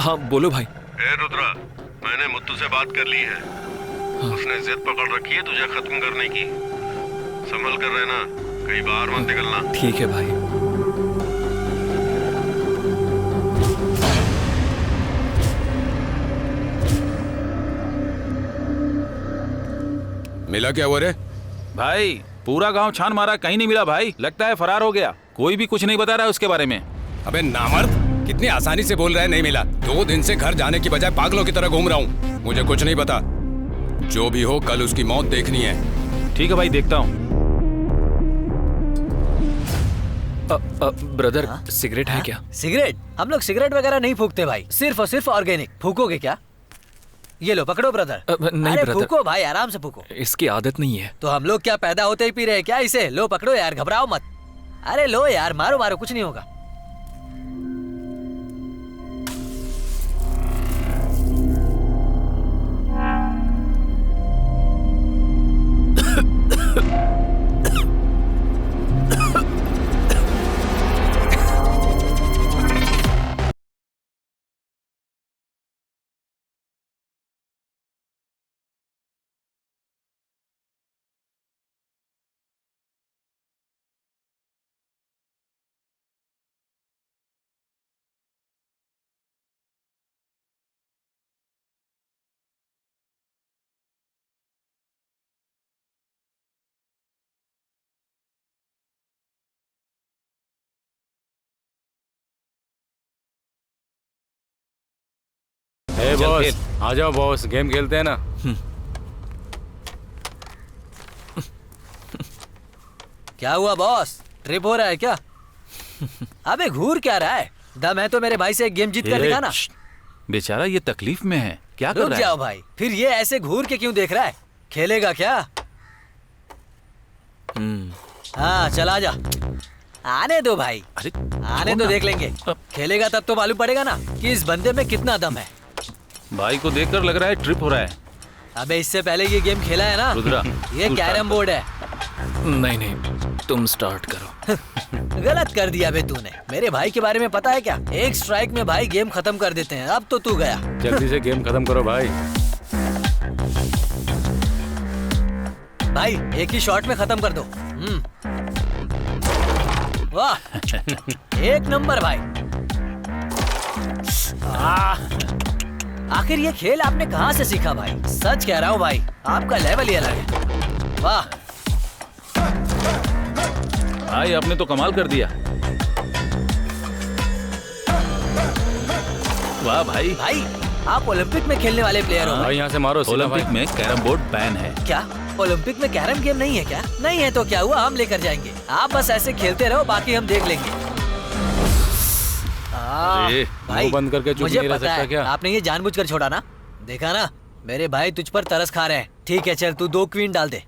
हाँ बोलो भाई। ए रुद्रा, मैंने मुत्तू से बात कर ली है। उसने जिद पकड़ रखी है तुझे खत्म करने की। संभल कर रहना, कहीं बाहर मत निकलना। ठीक है भाई। मिला क्या हुआ रे? भाई पूरा गांव छान मारा, कहीं नहीं मिला भाई। लगता है फरार हो गया। कोई भी कुछ नहीं बता रहा है उसके बारे में। अबे नामर्द, कितनी आसानी से बोल रहा है नहीं मिला। 2 दिन से घर जाने की बजाय पागलों की तरह घूम रहा हूँ। मुझे कुछ नहीं पता। जो भी हो, कल उसकी मौत देखनी है। ठीक है भाई, देखता हूँ। ब्रदर, सिगरेट है क्या? सिगरेट? हम लोग सिगरेट वगैरह नहीं फूकते भाई, सिर्फ और सिर्फ ऑर्गेनिक। फूकोगे क्या? ये लो पकड़ो ब्रदर। नहीं अरे ब्रदर, फूको भाई, आराम से फूको। इसकी आदत नहीं है। तो हम लोग क्या पैदा होते ही पी रहे हैं क्या इसे? लो पकड़ो यार, घबराओ मत। अरे लो यार, मारो मारो, कुछ नहीं होगा। हे बॉस, आ जाओ बॉस, गेम खेलते हैं ना। क्या हुआ बॉस, ट्रिप हो रहा है क्या? अबे घूर क्या रहा है? दम है तो मेरे भाई से एक गेम जीत कर दिखाना। बेचारा ये तकलीफ में है, क्या कर रुक रहा है? जाओ भाई, फिर ये ऐसे घूर के क्यों देख रहा है? खेलेगा क्या? हाँ चला जा। आने दो भाई, आने दो, देख लेंगे। खेलेगा तब तो मालूम पड़ेगा ना कि इस बंदे में कितना दम है। भाई को देखकर लग रहा है ट्रिप हो रहा है। अबे इससे पहले ये गेम खेला है ना? रुद्रा, ये तू कैरम बोर्ड है। नहीं नहीं, तुम स्टार्ट करो। गलत कर दिया बे तूने। मेरे भाई के बारे में पता है क्या? एक स्ट्राइक में भाई गेम खत्म कर देते हैं। अब तो तू गया। जल्दी से गेम खत्म करो भाई। भाई एक ही शॉट में खत्म कर दो। वाह, एक नंबर भाई। आखिर ये खेल आपने कहाँ से सीखा भाई? सच कह रहा हूँ भाई, आपका लेवल ही अलग है। वाह भाई, आपने तो कमाल कर दिया। वाह भाई। भाई आप ओलंपिक में खेलने वाले प्लेयर हो भाई, यहाँ से मारो। ओलंपिक में कैरम बोर्ड बैन है। क्या ओलंपिक में कैरम गेम नहीं है क्या? नहीं है तो क्या हुआ, हम लेकर जाएंगे। आप बस ऐसे खेलते रहो, बाकी हम देख लेंगे। भाई बंद करके चुप मुझे नहीं रह पता सकता है, क्या? आपने ये जानबूझकर छोड़ा ना। देखा ना, मेरे भाई तुझ पर तरस खा रहे हैं। ठीक है चल, तू 2 क्वीन डाल दे।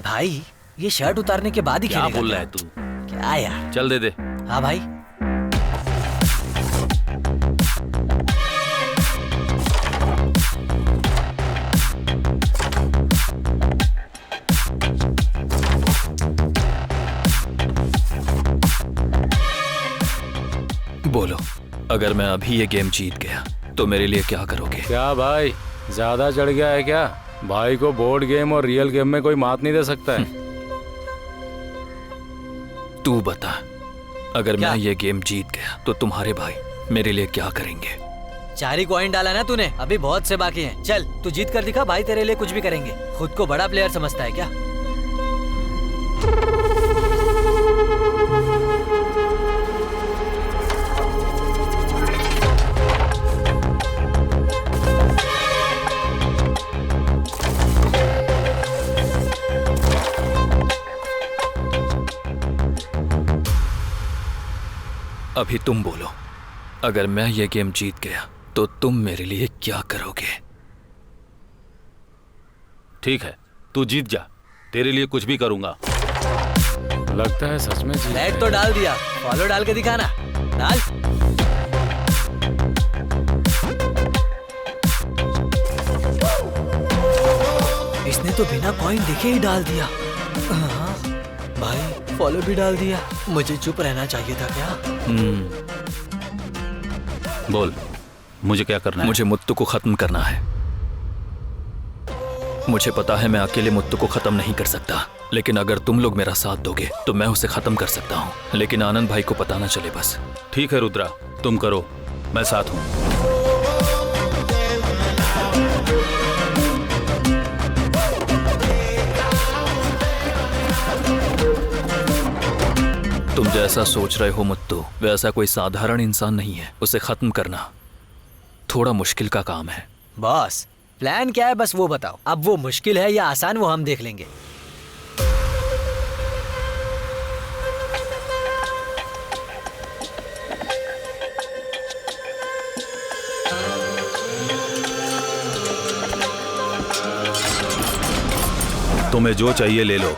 भाई ये शर्ट उतारने के बाद ही क्या खेलेगा बोल रहा क्या? है तू? क्या यार, चल दे दे। हाँ भाई। बोलो, अगर मैं अभी ये गेम जीत गया तो मेरे लिए क्या करोगे? क्या भाई, ज्यादा चढ़ गया है क्या? भाई को बोर्ड गेम और रियल गेम में कोई मात नहीं दे सकता है। तू बता, अगर मैं ये गेम जीत गया तो तुम्हारे भाई मेरे लिए क्या करेंगे? 4 ही कॉइन डाला ना तूने, अभी बहुत से बाकी हैं। चल तू जीत कर दिखा, भाई तेरे लिए कुछ भी करेंगे। खुद को बड़ा प्लेयर समझता है क्या? अभी तुम बोलो, अगर मैं ये गेम जीत गया तो तुम मेरे लिए क्या करोगे? ठीक है, तू जीत जा, तेरे लिए कुछ भी करूंगा। लगता है सच में जीत लाइट गए। तो डाल दिया, फॉलो डाल के दिखाना। डाल। इसने तो बिना कॉइन देखे ही डाल दिया। हाँ, भाई फॉलो भी डाल दिया। मुझे चुप रहना चाहिए था क्या? बोल, मुझे क्या करना है? मुझे मुत्तू को खत्म करना है। मुझे पता है मैं अकेले मुत्तू को खत्म नहीं कर सकता, लेकिन अगर तुम लोग मेरा साथ दोगे तो मैं उसे खत्म कर सकता हूँ। लेकिन आनंद भाई को पता ना चले बस। ठीक है रुद्रा, तुम करो, मैं साथ हूँ। तुम जैसा सोच रहे हो मुत्तू, वैसा कोई साधारण इंसान नहीं है। उसे खत्म करना थोड़ा मुश्किल का काम है। बॉस, प्लान क्या है बस वो बताओ। अब वो मुश्किल है या आसान वो हम देख लेंगे। तुम्हें जो चाहिए ले लो।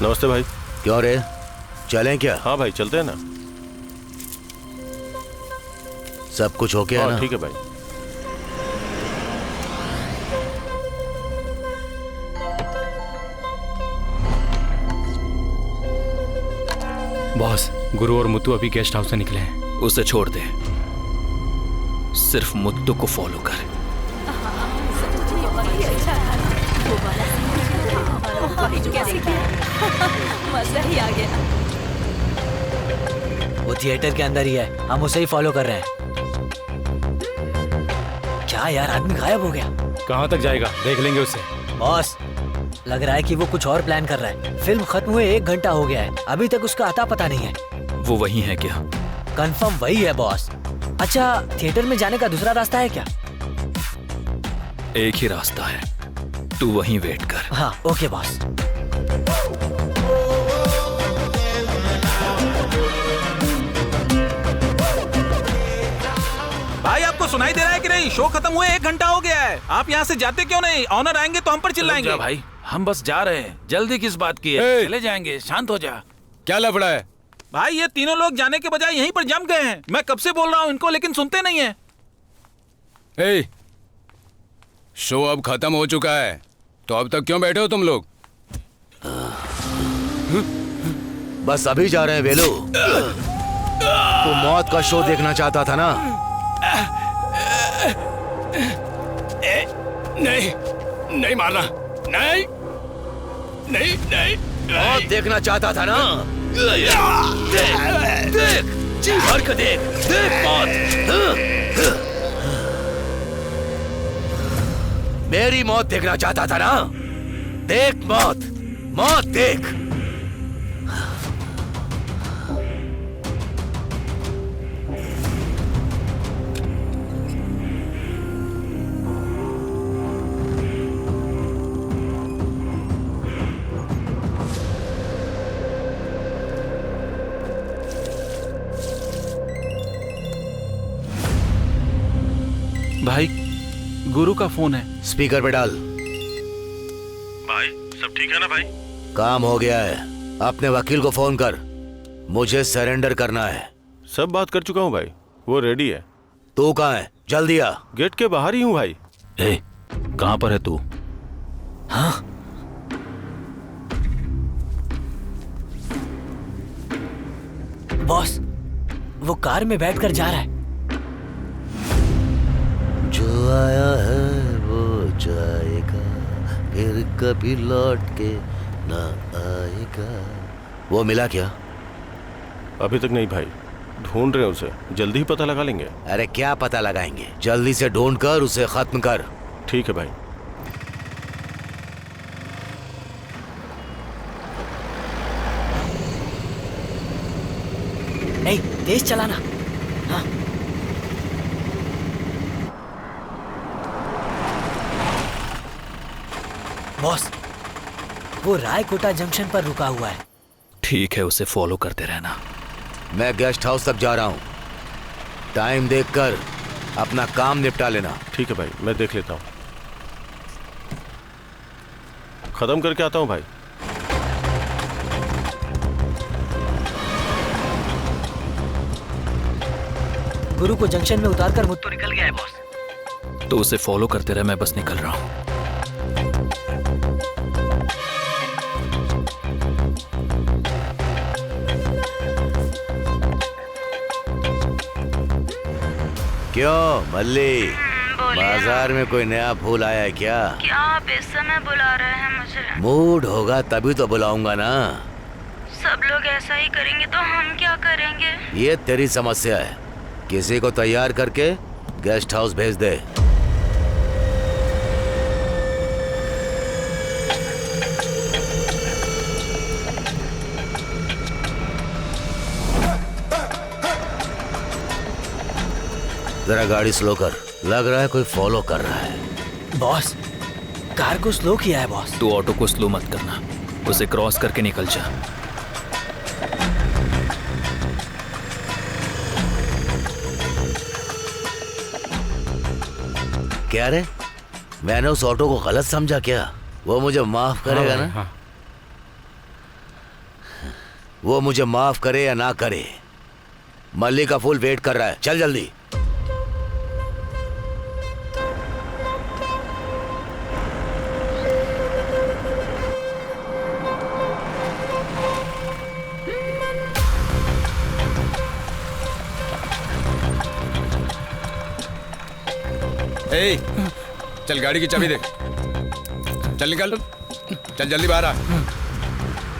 नमस्ते भाई। क्यों रे, चलें क्या? हाँ भाई, चलते हैं ना। सब कुछ हो गया ना? ठीक है भाई। बॉस, गुरु और मुत्तू अभी गेस्ट हाउस से निकले हैं। उसे छोड़ दे, सिर्फ मुत्तू को फॉलो कर। मजा ही आ गया। वो थिएटर के अंदर ही है, हम उसे ही फॉलो कर रहे हैं। क्या यार, आदमी गायब हो गया। कहाँ तक जाएगा, देख लेंगे उसे। बॉस, लग रहा है कि वो कुछ और प्लान कर रहा है। फिल्म खत्म हुए 1 घंटा हो गया है, अभी तक उसका अता पता नहीं है। वो वही है क्या? कंफर्म वही है बॉस। अच्छा, थिएटर में जाने का दूसरा रास्ता है क्या? एक ही रास्ता है, तू वहीं वेट कर। हाँ, ओके बॉस। भाई, आपको सुनाई दे रहा है कि नहीं? शो खत्म हुए 1 घंटा हो गया है। आप यहाँ से जाते क्यों नहीं? ऑनर आएंगे तो हम पर चिल्लाएंगे। भाई, हम बस जा रहे हैं। जल्दी किस बात की है? चले जाएंगे, शांत हो जा। क्या लफड़ा है? भाई, ये तीनों लोग जाने के बजाय यहीं पर जम गए हैं। मैं कब से बोल रहा हूँ इनको, लेकिन सुनते नहीं है। ए, शो अब खत्म हो चुका है, तो अब तक क्यों बैठे हो तुम लोग? बस अभी जा रहे हैं वेलू। तू मौत का शो देखना चाहता था ना? नहीं, नहीं मारना। नहीं, नहीं, नहीं। मौत देखना चाहता था ना? देख, देख, जी भर के देख, देख मौत। मेरी मौत देखना चाहता था ना? देख मौत, मौत देख। भाई, गुरु का फोन है। स्पीकर पे डाल। भाई, सब ठीक है ना भाई? काम हो गया है, अपने वकील को फोन कर। मुझे सरेंडर करना है। सब बात कर चुका हूँ भाई, वो रेडी है। तू कहाँ है? जल्दी आ। गेट के बाहर ही हूँ भाई। ए, कहाँ पर है तू? हाँ, बॉस, वो कार में बैठकर जा रहा है। जो आया है वो जाएगा, फिर कभी लौट के ना आएगा। वो मिला क्या? अभी तक नहीं भाई, ढूंढ रहे हैं उसे। जल्दी ही पता लगा लेंगे। अरे क्या पता लगाएंगे, जल्दी से ढूंढ कर उसे खत्म कर। ठीक है भाई। नहीं, तेज चलाना। हाँ। बॉस, वो रायकोटा जंक्शन पर रुका हुआ है। ठीक है, उसे फॉलो करते रहना। मैं गेस्ट हाउस तक जा रहा हूँ। टाइम देखकर अपना काम निपटा लेना। ठीक है भाई, मैं देख लेता हूँ। खत्म करके आता हूँ भाई। गुरु को जंक्शन में उतारकर मुझ तो निकल गया है बॉस। तो उसे फॉलो करते रहे, मैं बस निकल रहा हूँ। क्यों मल्ली, बाजार में कोई नया फूल आया है क्या? क्या आप इस समय बुला रहे हैं मुझे? मूड होगा तभी तो बुलाऊंगा ना। सब लोग ऐसा ही करेंगे तो हम क्या करेंगे? ये तेरी समस्या है। किसी को तैयार करके गेस्ट हाउस भेज दे। जरा गाड़ी स्लो कर, लग रहा है कोई फॉलो कर रहा है। बॉस, कार को स्लो किया है बॉस। तू ऑटो को स्लो मत करना, उसे क्रॉस करके निकल जा। क्या रे, मैंने उस ऑटो को गलत समझा क्या? वो मुझे माफ करेगा ना? हाँ। वो मुझे माफ करे या ना करे, मल्ली का फूल वेट कर रहा है। चल जल्दी। ए, चल गाड़ी की चाबी दे। चल निकल, चल जल्दी बाहर आ।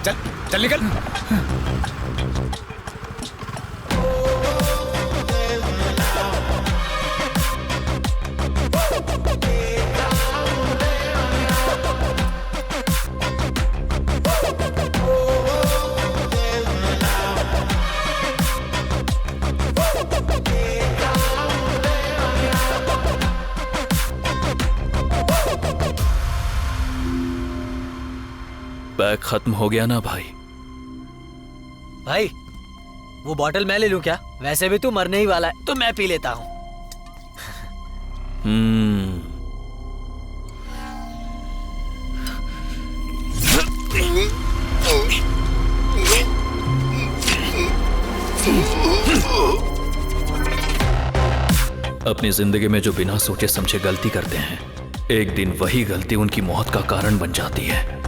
चल चल निकल। बैग खत्म हो गया ना भाई? भाई, वो बॉटल मैं ले लूं क्या? वैसे भी तू मरने ही वाला है, तो मैं पी लेता हूँ। अपनी जिंदगी में जो बिना सोचे समझे गलती करते हैं, एक दिन वही गलती उनकी मौत का कारण बन जाती है।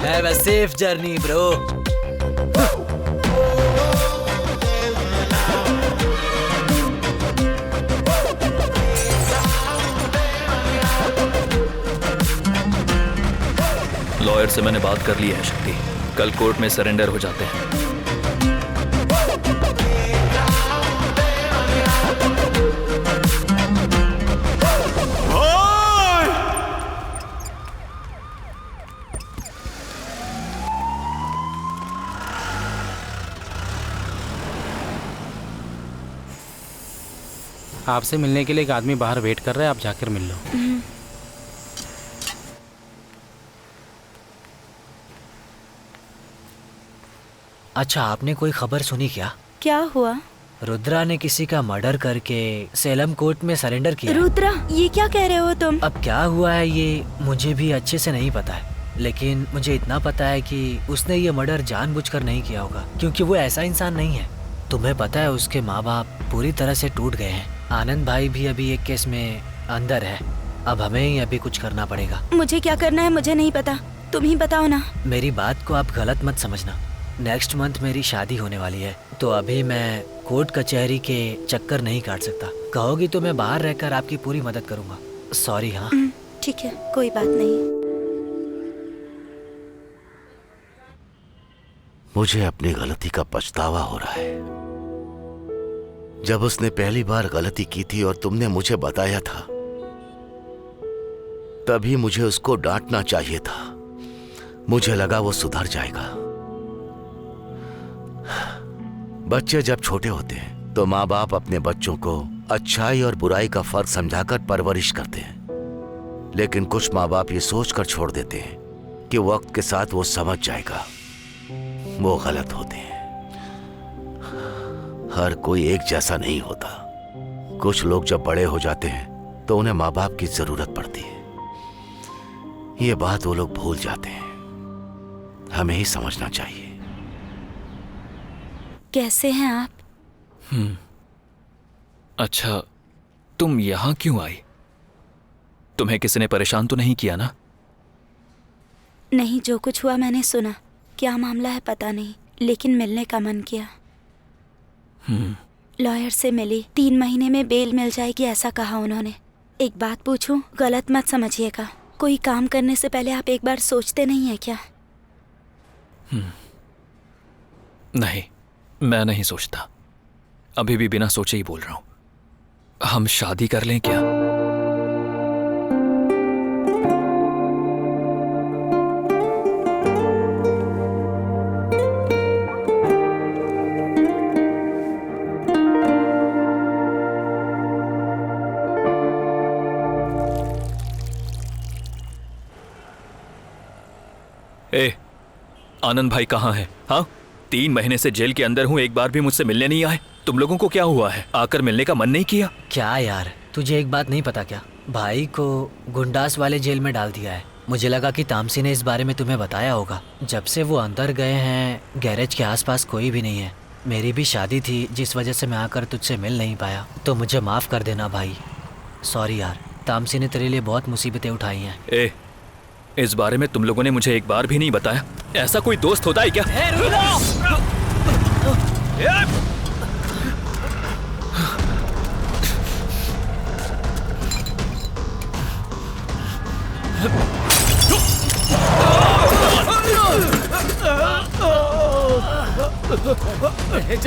Have a safe journey, bro. Lawyer से मैंने बात कर ली है शक्ति, कल कोर्ट में सरेंडर हो जाते हैं। आपसे मिलने के लिए एक आदमी बाहर वेट कर रहा है, आप जाकर मिल लो। अच्छा, आपने कोई खबर सुनी क्या? क्या हुआ? रुद्रा ने किसी का मर्डर करके सेलम कोर्ट में सरेंडर किया। रुद्रा, ये क्या कह रहे हो तुम? अब क्या हुआ है ये मुझे भी अच्छे से नहीं पता है, लेकिन मुझे इतना पता है कि उसने ये मर्डर जानबूझकर नहीं किया होगा, क्योंकि वो ऐसा इंसान नहीं है। तुम्हें पता है उसके माँ बाप पूरी तरह से टूट गए हैं। आनंद भाई भी अभी एक केस में अंदर है। अब हमें ही अभी कुछ करना पड़ेगा। मुझे क्या करना है मुझे नहीं पता, तुम ही बताओ ना। मेरी बात को आप गलत मत समझना। नेक्स्ट मंथ मेरी शादी होने वाली है, तो अभी मैं कोर्ट कचहरी के चक्कर नहीं काट सकता। कहोगी तो मैं बाहर रहकर आपकी पूरी मदद करूंगा। सॉरी। हाँ ठीक है, कोई बात नहीं। मुझे अपनी गलती का पछतावा हो रहा है। जब उसने पहली बार गलती की थी और तुमने मुझे बताया था, तभी मुझे उसको डांटना चाहिए था। मुझे लगा वो सुधर जाएगा। बच्चे जब छोटे होते हैं तो माँ बाप अपने बच्चों को अच्छाई और बुराई का फर्क समझाकर परवरिश करते हैं, लेकिन कुछ माँ बाप ये सोचकर छोड़ देते हैं कि वक्त के साथ वो समझ जाएगा। वो गलत होते हैं। हर कोई एक जैसा नहीं होता। कुछ लोग जब बड़े हो जाते हैं तो उन्हें माँ बाप की जरूरत पड़ती है। ये बात वो लोग भूल जाते हैं। हमें ही समझना चाहिए। कैसे हैं आप? अच्छा, तुम यहाँ क्यों आई? तुम्हें किसी ने परेशान तो नहीं किया ना? नहीं, जो कुछ हुआ मैंने सुना। क्या मामला है पता नहीं, लेकिन मिलने का मन किया। लॉयर से मिली, 3 महीने में बेल मिल जाएगी ऐसा कहा उन्होंने। एक बात पूछूं, गलत मत समझिएगा। कोई काम करने से पहले आप एक बार सोचते नहीं है क्या? नहीं, मैं नहीं सोचता। अभी भी बिना सोचे ही बोल रहा हूं। हम शादी कर लें क्या? ए, आनंद भाई कहाँ है? हाँ, 3 महीने से जेल के अंदर हूँ, एक बार भी मुझसे मिलने नहीं आए। तुम लोगों को क्या हुआ है? आकर मिलने का मन नहीं किया? क्या यार, तुझे एक बात नहीं पता क्या? भाई को गुंडास वाले जेल में डाल दिया है। मुझे लगा कि तामसी ने इस बारे में तुम्हें बताया होगा। जब से वो अंदर गए हैं, गैरेज के आसपास कोई भी नहीं है। मेरी भी शादी थी, जिस वजह से मैं आकर तुझसे मिल नहीं पाया। तो मुझे माफ़ कर देना भाई। सॉरी यार, तामसी ने तेरे लिए बहुत मुसीबतें उठाई हैं। ए, इस बारे में तुम लोगों ने मुझे एक बार भी नहीं बताया। ऐसा कोई दोस्त होता है क्या?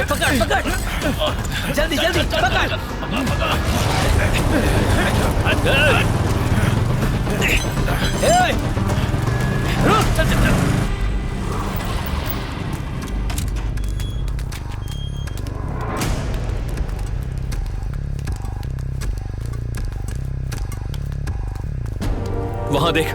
पकड़ पकड़, जल्दी जल्दी पकड़। रुक, चल चल चल। वहां देख।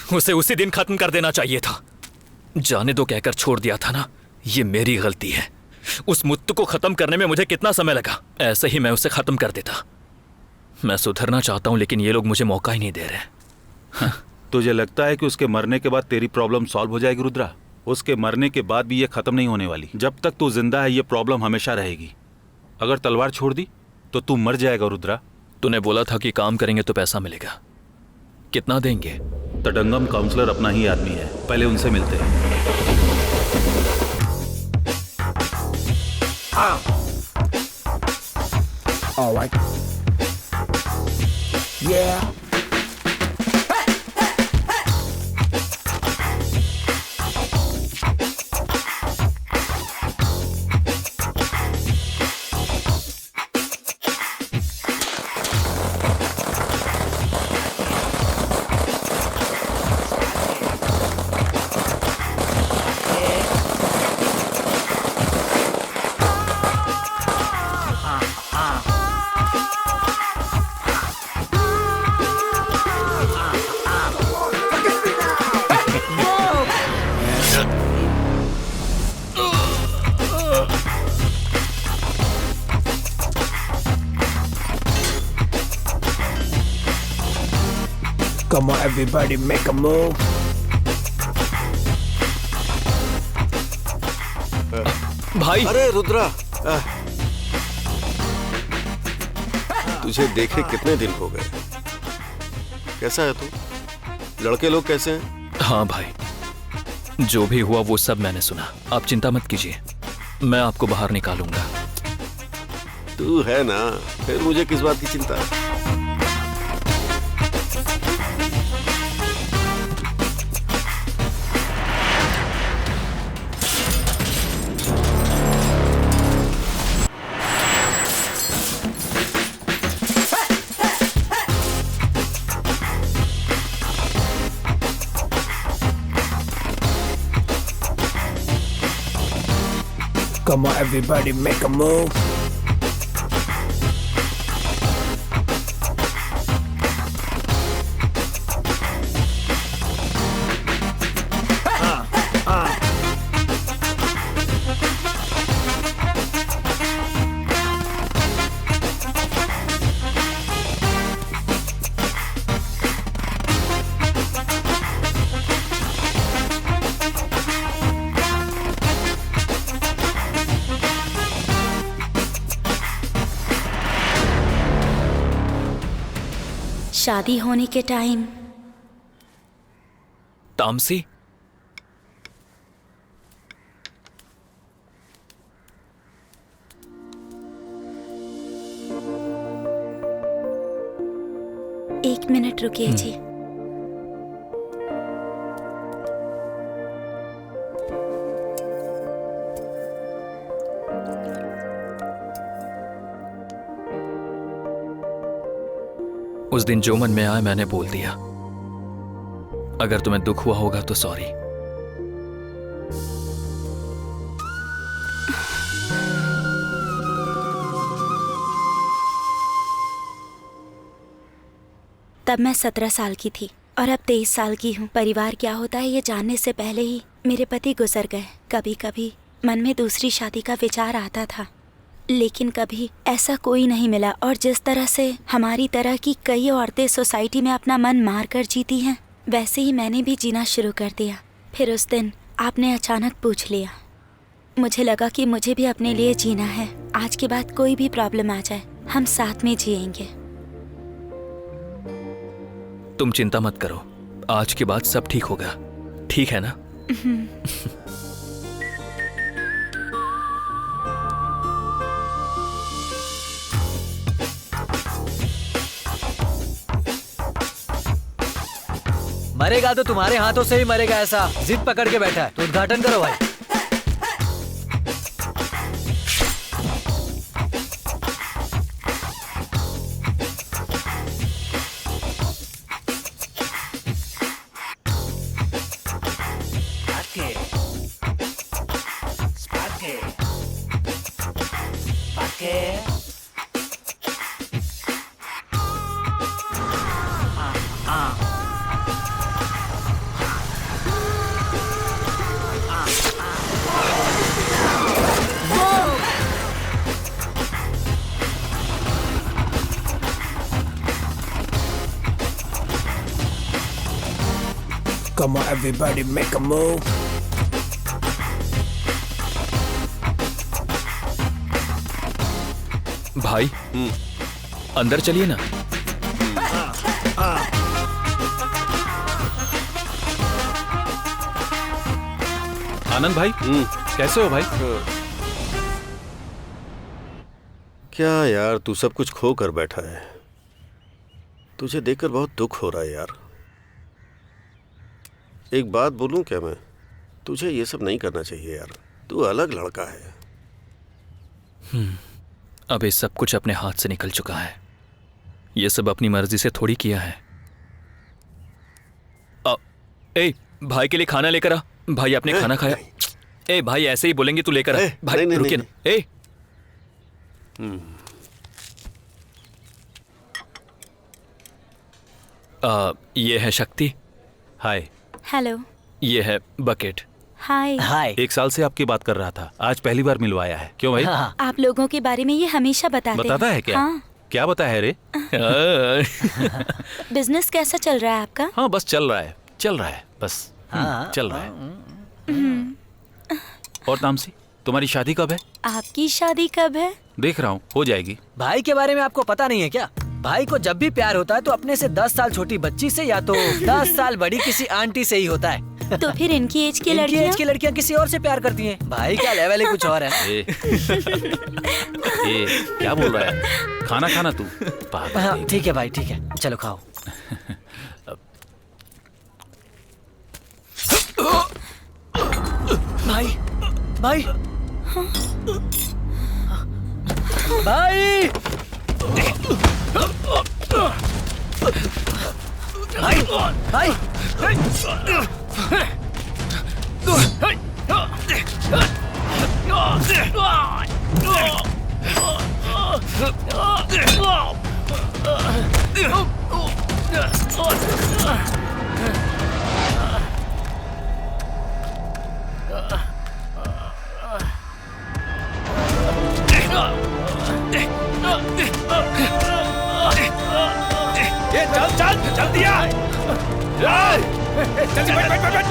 उसे उसी दिन खत्म कर देना चाहिए था। जाने दो कहकर छोड़ दिया था ना। ये मेरी गलती है। उस मुत्तु को खत्म करने में मुझे कितना समय लगा। ऐसे ही मैं उसे खत्म कर देता। मैं सुधरना चाहता हूं, लेकिन ये लोग मुझे मौका ही नहीं दे रहे। तुझे लगता है कि उसके मरने के बाद तेरी प्रॉब्लम सॉल्व हो जाएगी रुद्रा? उसके मरने के बाद भी ये खत्म नहीं होने वाली। जब तक तू जिंदा है ये प्रॉब्लम हमेशा रहेगी। अगर तलवार छोड़ दी तो तू मर जाएगा रुद्रा। तूने बोला था कि काम करेंगे तो पैसा मिलेगा। कितना देंगे? तडंगम काउंसलर अपना ही आदमी है, पहले उनसे मिलते हैं। All right. Yeah. Come on, everybody, make a move. भाई, अरे रुद्रा, तुझे देखे कितने दिन हो गए। कैसा है तू? लड़के लोग कैसे हैं? हाँ भाई, जो भी हुआ वो सब मैंने सुना। आप चिंता मत कीजिए, मैं आपको बाहर निकालूंगा। तू है ना, फिर मुझे किस बात की चिंता है? Come on, everybody, make a move. शादी होने के टाइम तामसी, एक मिनट रुकिए जी। उस दिन जो मन में आया मैंने बोल दिया। अगर तुम्हें दुख हुआ होगा तो सॉरी। तब मैं 17 साल की थी और अब 23 साल की हूँ। परिवार क्या होता है ये जानने से पहले ही मेरे पति गुजर गए। कभी कभी मन में दूसरी शादी का विचार आता था, लेकिन कभी ऐसा कोई नहीं मिला। और जिस तरह से हमारी तरह की कई औरतें सोसाइटी में अपना मन मार कर जीती हैं, वैसे ही मैंने भी जीना शुरू कर दिया। फिर उस दिन आपने अचानक पूछ लिया। मुझे लगा कि मुझे भी अपने लिए जीना है। आज के बाद कोई भी प्रॉब्लम आ जाए, हम साथ में जिएंगे। तुम चिंता मत करो, आज के बाद सब ठीक होगा। ठीक है ना? मरेगा तो तुम्हारे हाथों से ही मरेगा, ऐसा जिद पकड़ के बैठा है। तो उद्घाटन करो भाई। Come on, everybody, make a move. भाई, अंदर चलिए ना। आनंद भाई, कैसे हो भाई? क्या यार, तू सब कुछ खो कर बैठा है। तुझे देखकर बहुत दुख हो रहा है यार। एक बात बोलूं क्या मैं? तुझे ये सब नहीं करना चाहिए यार। तू अलग लड़का है। अब ये सब कुछ अपने हाथ से निकल चुका है। ये सब अपनी मर्जी से थोड़ी किया है। ए, भाई के लिए खाना लेकर आ। भाई आपने खाना खाया? ए भाई, ऐसे ही बोलेंगे तू लेकर आ। भाई रुकिए ना। ए ये है शक्ति। हाय। हेलो। ये है बकेट। हाय। हाय। 1 साल से आपकी बात कर रहा था, आज पहली बार मिलवाया है। क्यों भाई? आप लोगों के बारे में ये हमेशा बताता है क्या? हाँ। क्या बताया है रे? बिजनेस कैसा चल रहा है आपका? हाँ बस चल रहा है बस। चल रहा है। और तामसी, तुम्हारी शादी कब है? आपकी शादी कब है? देख रहा हूँ, हो जाएगी। भाई के बारे में आपको पता नहीं है क्या? भाई को जब भी प्यार होता है तो अपने से 10 साल छोटी बच्ची से या तो 10 साल बड़ी किसी आंटी से ही होता है। तो फिर इनकी एज की लड़कियां किसी और से प्यार करती हैं। भाई का लेवल ही कुछ और है। क्या बोल रहा है? खाना खाना तू। हाँ, ठीक है भाई, ठीक है, चलो खाओ। भाई भाई भाई भाई भाई ये चल चल जल्दी आ। जल्दी बैठ बैठ बैठ बैठ।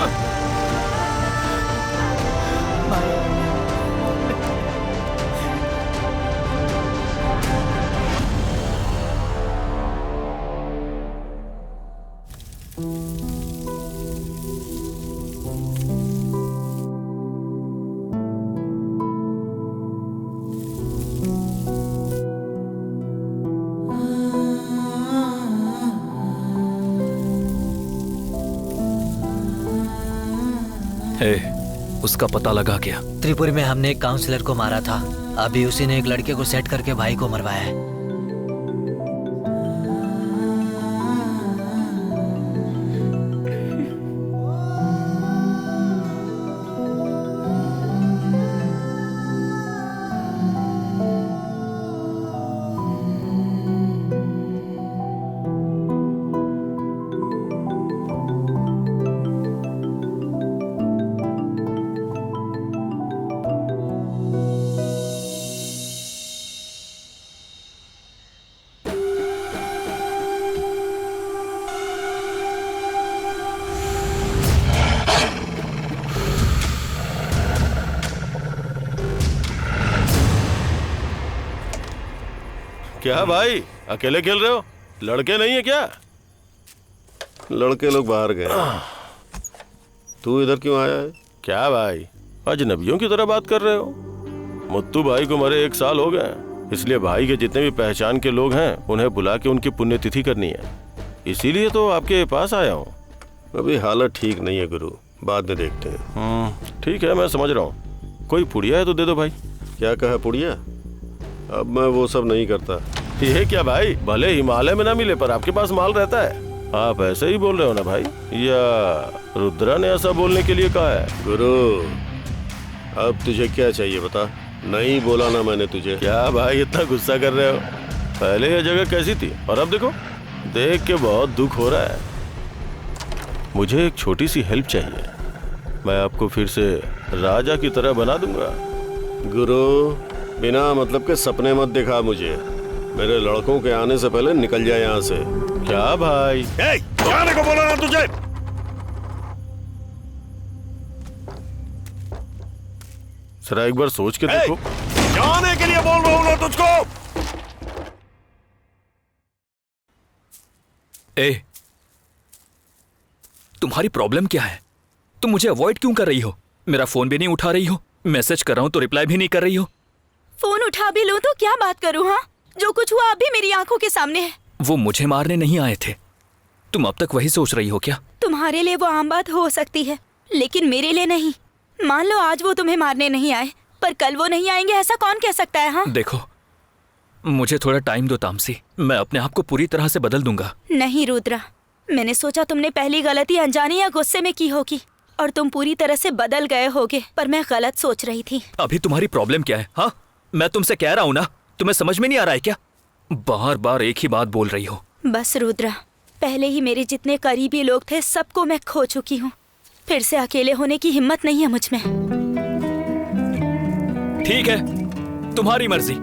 उसका पता लगा क्या? त्रिपुरी में हमने एक काउंसलर को मारा था। अभी उसी ने एक लड़के को सेट करके भाई को मरवाया है। क्या भाई अकेले खेल रहे हो? लड़के नहीं है क्या? लड़के लोग बाहर गए। तू इधर क्यों आया है? क्या भाई अजनबियों की तरह बात कर रहे हो? मुत्तू भाई को मरे 1 साल हो गए, इसलिए भाई के जितने भी पहचान के लोग हैं उन्हें बुला के उनकी पुण्यतिथि करनी है, इसीलिए तो आपके पास आया हूँ। अभी हालत ठीक नहीं है गुरु, बाद में देखते हैं। ठीक है, मैं समझ रहा हूँ। कोई पुड़िया है तो दे दो भाई। क्या कहा पुड़िया? अब मैं वो सब नहीं करता। ये क्या भाई, भले हिमालय में ना मिले पर आपके पास माल रहता है। आप ऐसे ही बोल रहे हो ना भाई, या रुद्रा ने ऐसा बोलने के लिए कहा है? गुरु अब तुझे क्या चाहिए बता? नहीं बोला ना मैंने तुझे। क्या भाई इतना गुस्सा कर रहे हो? पहले यह जगह कैसी थी और अब देखो। देख के बहुत दुख हो रहा है। मुझे एक छोटी सी हेल्प चाहिए, मैं आपको फिर से राजा की तरह बना दूंगा। गुरु बिना मतलब के सपने मत दिखा मुझे। मेरे लड़कों के आने से पहले निकल जाए यहाँ से। क्या भाई? जाने को बोला ना तुझे। जरा एक बार सोच के देखो। जाने के लिए बोल रहा हूँ ना तुझको। तुम्हारी प्रॉब्लम क्या है? तुम मुझे अवॉइड क्यों कर रही हो? मेरा फोन भी नहीं उठा रही हो, मैसेज कर रहा हूँ तो रिप्लाई भी नहीं कर रही हो। फोन उठा भी लूं तो क्या बात करूं? हाँ, जो कुछ हुआ अभी मेरी आंखों के सामने है। वो मुझे मारने नहीं आए थे। तुम अब तक वही सोच रही हो क्या? तुम्हारे लिए वो आम बात हो सकती है, लेकिन मेरे लिए नहीं। मान लो आज वो तुम्हें मारने नहीं आए, पर कल वो नहीं आएंगे, ऐसा कौन कह सकता है? हाँ देखो, मुझे थोड़ा टाइम दो तामसी, मैं अपने आप को पूरी तरह से बदल दूंगा। नहीं रुद्रा, मैंने सोचा तुमने पहली गलती अनजाने या गुस्से में की होगी और तुम पूरी तरह से बदल गए होगे, पर मैं गलत सोच रही थी। अभी तुम्हारी प्रॉब्लम क्या है? हाँ, मैं तुमसे कह रहा हूँ ना, तुम्हें समझ में नहीं आ रहा है क्या? बार बार एक ही बात बोल रही हो। बस रुद्रा, पहले ही मेरे जितने करीबी लोग थे सबको मैं खो चुकी हूँ। फिर से अकेले होने की हिम्मत नहीं है मुझ में। ठीक है, तुम्हारी मर्जी।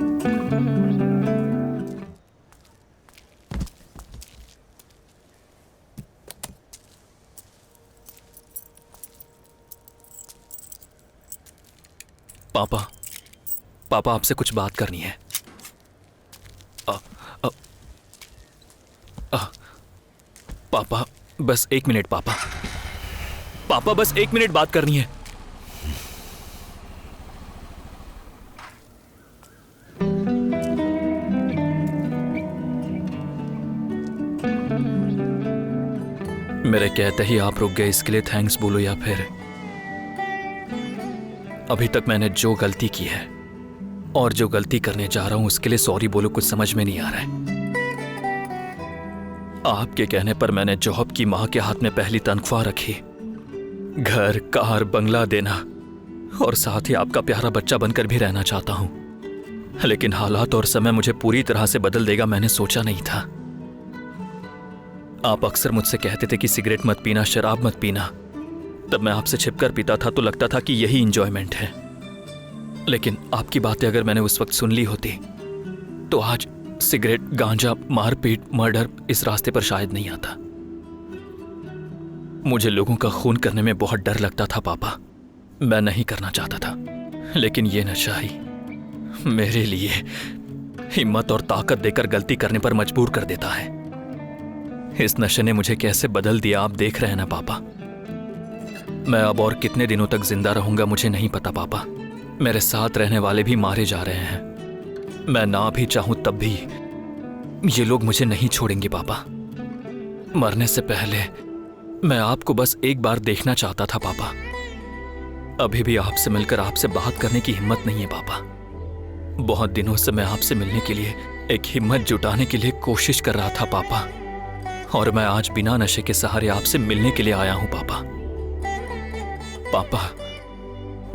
पापा आपसे कुछ बात करनी है। पापा बस 1 मिनट। पापा बस 1 मिनट बात करनी है। मेरे कहते ही आप रुक गए, इसके लिए थैंक्स बोलो या फिर अभी तक मैंने जो गलती की है और जो गलती करने जा रहा हूं उसके लिए सॉरी बोलो, कुछ समझ में नहीं आ रहा है। आपके कहने पर मैंने जॉब की, मां के हाथ में पहली तनख्वाह रखी, घर कार बंगला देना और साथ ही आपका प्यारा बच्चा बनकर भी रहना चाहता हूं। लेकिन हालात और समय मुझे पूरी तरह से बदल देगा, मैंने सोचा नहीं था। आप अक्सर मुझसे कहते थे कि सिगरेट मत पीना, शराब मत पीना। तब मैं आपसे छिपकर पीता था तो लगता था कि यही इंजॉयमेंट है। लेकिन आपकी बातें अगर मैंने उस वक्त सुन ली होती तो आज सिगरेट, गांजा, मारपीट, मर्डर इस रास्ते पर शायद नहीं आता। मुझे लोगों का खून करने में बहुत डर लगता था पापा, मैं नहीं करना चाहता था। लेकिन ये नशा ही मेरे लिए हिम्मत और ताकत देकर गलती करने पर मजबूर कर देता है। इस नशे ने मुझे कैसे बदल दिया आप देख रहे हैं ना पापा। मैं अब और कितने दिनों तक जिंदा रहूंगा मुझे नहीं पता पापा। मेरे साथ रहने वाले भी मारे जा रहे हैं। मैं ना भी चाहूं तब भी ये लोग मुझे नहीं छोड़ेंगे पापा। मरने से पहले मैं आपको बस एक बार देखना चाहता था पापा। अभी भी आपसे मिलकर आपसे बात करने की हिम्मत नहीं है पापा। बहुत दिनों से मैं आपसे मिलने के लिए एक हिम्मत जुटाने के लिए कोशिश कर रहा था पापा, और मैं आज बिना नशे के सहारे आपसे मिलने के लिए आया हूं पापा। पापा,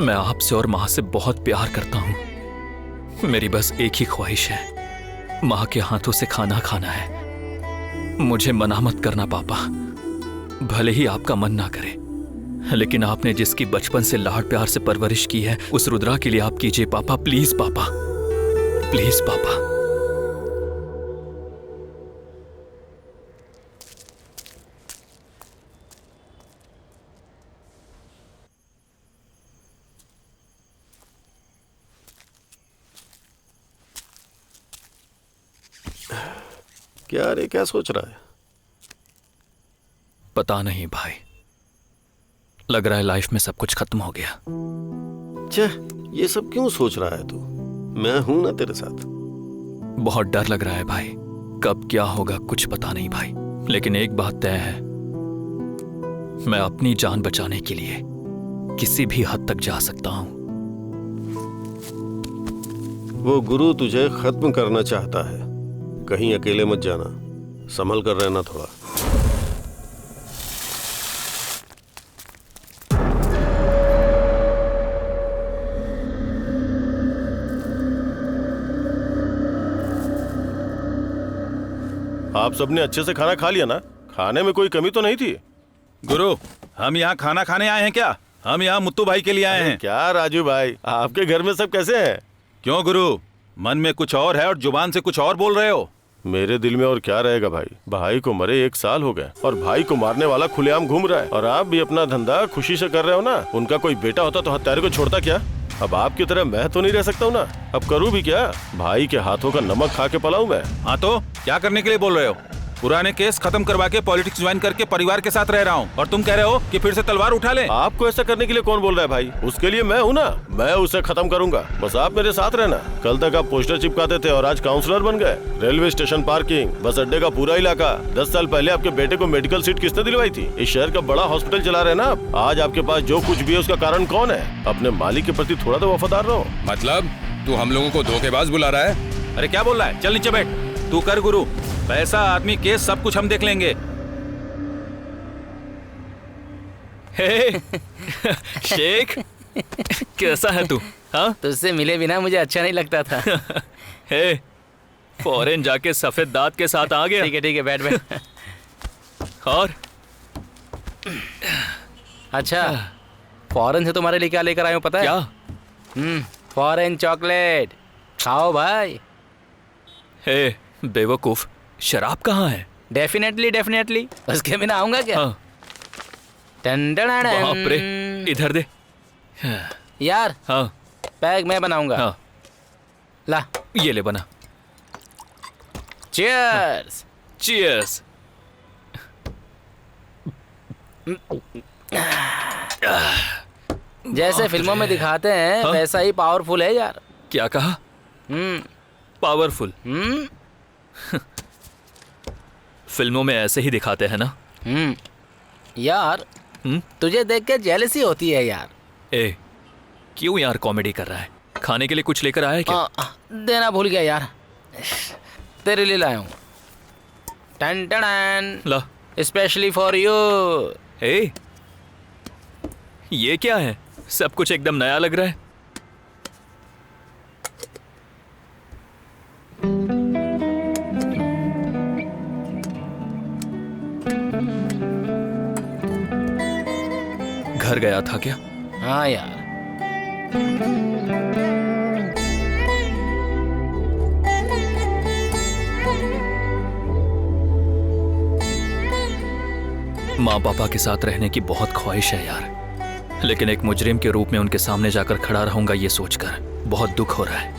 मैं आपसे और मां से बहुत प्यार करता हूं। मेरी बस एक ही ख्वाहिश है, मां के हाथों से खाना खाना है। मुझे मना मत करना पापा, भले ही आपका मन ना करे, लेकिन आपने जिसकी बचपन से लाड प्यार से परवरिश की है उस रुद्रा के लिए आप कीजिए पापा। प्लीज पापा, प्लीज पापा। क्या रे, क्या सोच रहा है? पता नहीं भाई, लग रहा है लाइफ में सब कुछ खत्म हो गया। ये सब क्यों सोच रहा है तू? मैं हूं ना तेरे साथ। बहुत डर लग रहा है भाई, कब क्या होगा कुछ पता नहीं भाई। लेकिन एक बात तय है, मैं अपनी जान बचाने के लिए किसी भी हद तक जा सकता हूं। वो गुरु तुझे खत्म करना चाहता है। कहीं अकेले मत जाना, संभल कर रहना थोड़ा। आप सबने अच्छे से खाना खा लिया ना? खाने में कोई कमी तो नहीं थी? गुरु, हम यहाँ खाना खाने आए हैं क्या? हम यहाँ मुत्तू भाई के लिए आए हैं। क्या राजू भाई, आपके घर में सब कैसे हैं? क्यों गुरु, मन में कुछ और है और जुबान से कुछ और बोल रहे हो? मेरे दिल में और क्या रहेगा भाई। भाई को मरे 1 साल हो गए और भाई को मारने वाला खुलेआम घूम रहा है, और आप भी अपना धंधा खुशी से कर रहे हो ना। उनका कोई बेटा होता तो हत्यारे को छोड़ता क्या? अब आपकी तरह मैं तो नहीं रह सकता हूँ ना। अब करूँ भी क्या? भाई के हाथों का नमक खा के पलाऊं मैं? हाँ तो क्या करने के लिए बोल रहे हो? पुराने केस खत्म करवा के पॉलिटिक्स ज्वाइन करके परिवार के साथ रह रहा हूँ, और तुम कह रहे हो कि फिर से तलवार उठा ले। आपको ऐसा करने के लिए कौन बोल रहा है भाई? उसके लिए मैं हूँ ना, मैं उसे खत्म करूंगा। बस आप मेरे साथ रहना। कल तक आप पोस्टर चिपकाते थे और आज काउंसलर बन गए। रेलवे स्टेशन, पार्किंग, बस अड्डे का पूरा इलाका। 10 साल पहले आपके बेटे को मेडिकल सीट किसने दिलवाई थी? इस शहर का बड़ा हॉस्पिटल चला रहे ना आप। आज आपके पास जो कुछ भी है उसका कारण कौन है? अपने मालिक के प्रति थोड़ा तो वफादार रहो। मतलब तू हम लोगों को धोखेबाज बुला रहा है? अरे क्या बोल रहा है? चल नीचे बैठ। तू कर गुरु, पैसा, आदमी, केस सब कुछ हम देख लेंगे। हे शेख, कैसा है तू? हाँ, तुझसे मिले बिना मुझे अच्छा नहीं लगता था। हे, फॉरेन जाके सफेद दांत के साथ आ गया। ठीक है, बैठ बैठ। और अच्छा, फॉरेन से तुम्हारे लिए क्या लेकर आया हूँ पता है? क्या? फॉरेन चॉकलेट खाओ भाई। हे बेवकूफ, शराब कहाँ है? डेफिनेटली उसके बिना आऊंगा क्या? हाँ। बाप रे, इधर दे यार। हाँ, पैक मैं बनाऊंगा। हाँ, ला ये ले बना। चीयर्स। चीयर्स। जैसे फिल्मों में दिखाते हैं वैसा ही पावरफुल है यार। क्या कहा? पावरफुल? फिल्मों में ऐसे ही दिखाते हैं ना? यार तुझे देख के जेलसी होती है यार। ए, क्यों यार कॉमेडी कर रहा है? खाने के लिए कुछ लेकर आया है क्या? देना भूल गया यार, तेरे लिए लाया हूँ। टन टन, ला, स्पेशली फॉर यू। ए, ये क्या है? सब कुछ एकदम नया लग रहा है। घर गया था क्या? हाँ यार, माँ पापा के साथ रहने की बहुत ख्वाहिश है यार, लेकिन एक मुजरिम के रूप में उनके सामने जाकर खड़ा रहूंगा ये सोचकर बहुत दुख हो रहा है।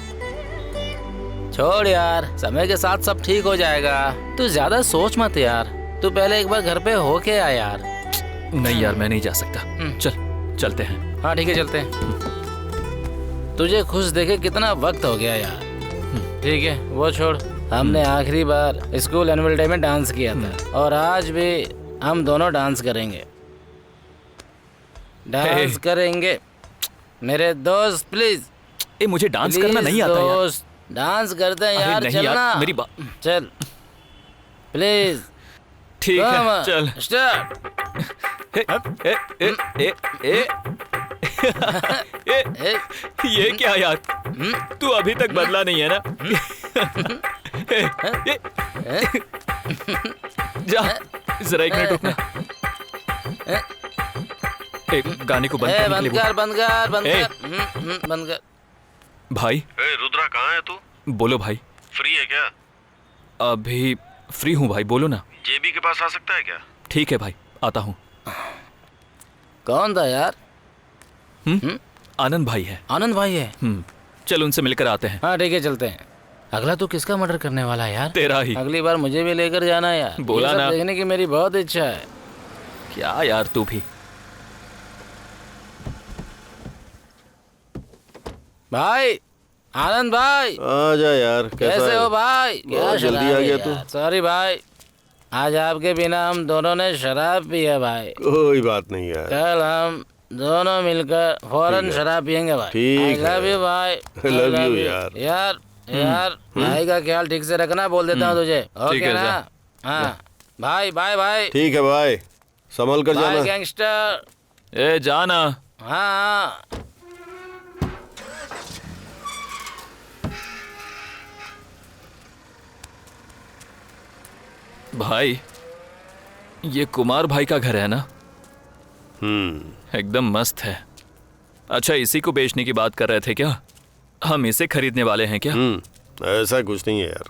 छोड़ यार, समय के साथ सब ठीक हो जाएगा। तू ज्यादा सोच मत यार, तू पहले एक बार घर पे होके आ यार। नहीं यार, मैं नहीं जा सकता। चलते हैं। हाँ ठीक है, चलते हैं। तुझे खुश देखे कितना वक्त हो गया यार। ठीक है, वो छोड़। हमने आखिरी बार स्कूल एनुअल डे में डांस किया था और आज भी हम दोनों डांस करेंगे। डांस करेंगे मेरे दोस्त, प्लीज। मुझे डांस करना नहीं आता यार। डांस करते हैं यार, नहीं चलना। यार, मेरी चल प्लीज। ठीक है, चल। स्टार्ट। ये क्या यार, तू अभी तक बदला नहीं है ना? जा जरा एक मिनट रुकना। गाने को बंद करने के लिए बंद कर। भाई रुद्रा, कहाँ है तू? बोलो भाई। फ्री है क्या? अभी फ्री हूँ भाई, बोलो ना। जेबी के पास आ सकता है क्या? ठीक है भाई, आता हूँ। कौन था यार? आनंद भाई है। आनंद भाई है? चल उनसे मिलकर आते हैं। हाँ ठीक है, चलते हैं। अगला तो किसका मर्डर करने वाला है यार? तेरा ही। अगली बार मुझे भी लेकर जाना यार। बोला ना, देखने की मेरी बहुत इच्छा है। क्या यार तू भी। भाई आनंद भाई, आ जा यार। कैसे हो भाई? बहुत जल्दी आ गया तू। सॉरी भाई, आज आपके बिना हम दोनों ने शराब पी है भाई। कोई बात नहीं यार, कल हम दोनों मिलकर फौरन शराब पियेंगे भाई। ठीक है। I love you भाई। love you यार। यार भाई का ख्याल ठीक से रखना, बोल देता हूँ तुझे। ठीक ओके है, ना? हाँ भाई, बाय बाय। ठीक है भाई, संभल कर बाय जाना। गैंगस्टर। ए जाना। हाँ। भाई ये कुमार भाई का घर है ना? एकदम मस्त है। अच्छा, इसी को बेचने की बात कर रहे थे क्या? हम इसे खरीदने वाले हैं क्या? ऐसा कुछ नहीं है यार,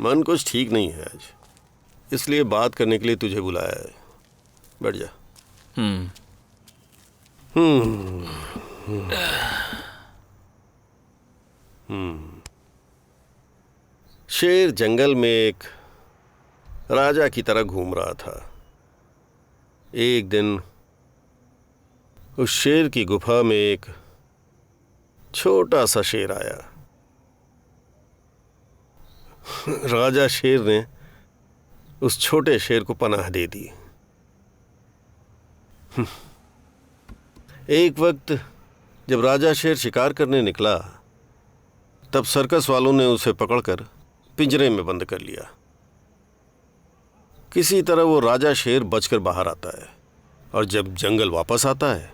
मन कुछ ठीक नहीं है आज, इसलिए बात करने के लिए तुझे बुलाया है। बैठ जा। शेर जंगल में एक राजा की तरह घूम रहा था। एक दिन उस शेर की गुफा में एक छोटा सा शेर आया। राजा शेर ने उस छोटे शेर को पनाह दे दी। एक वक्त जब राजा शेर शिकार करने निकला, तब सर्कस वालों ने उसे पकड़कर पिंजरे में बंद कर लिया। किसी तरह वो राजा शेर बचकर बाहर आता है और जब जंगल वापस आता है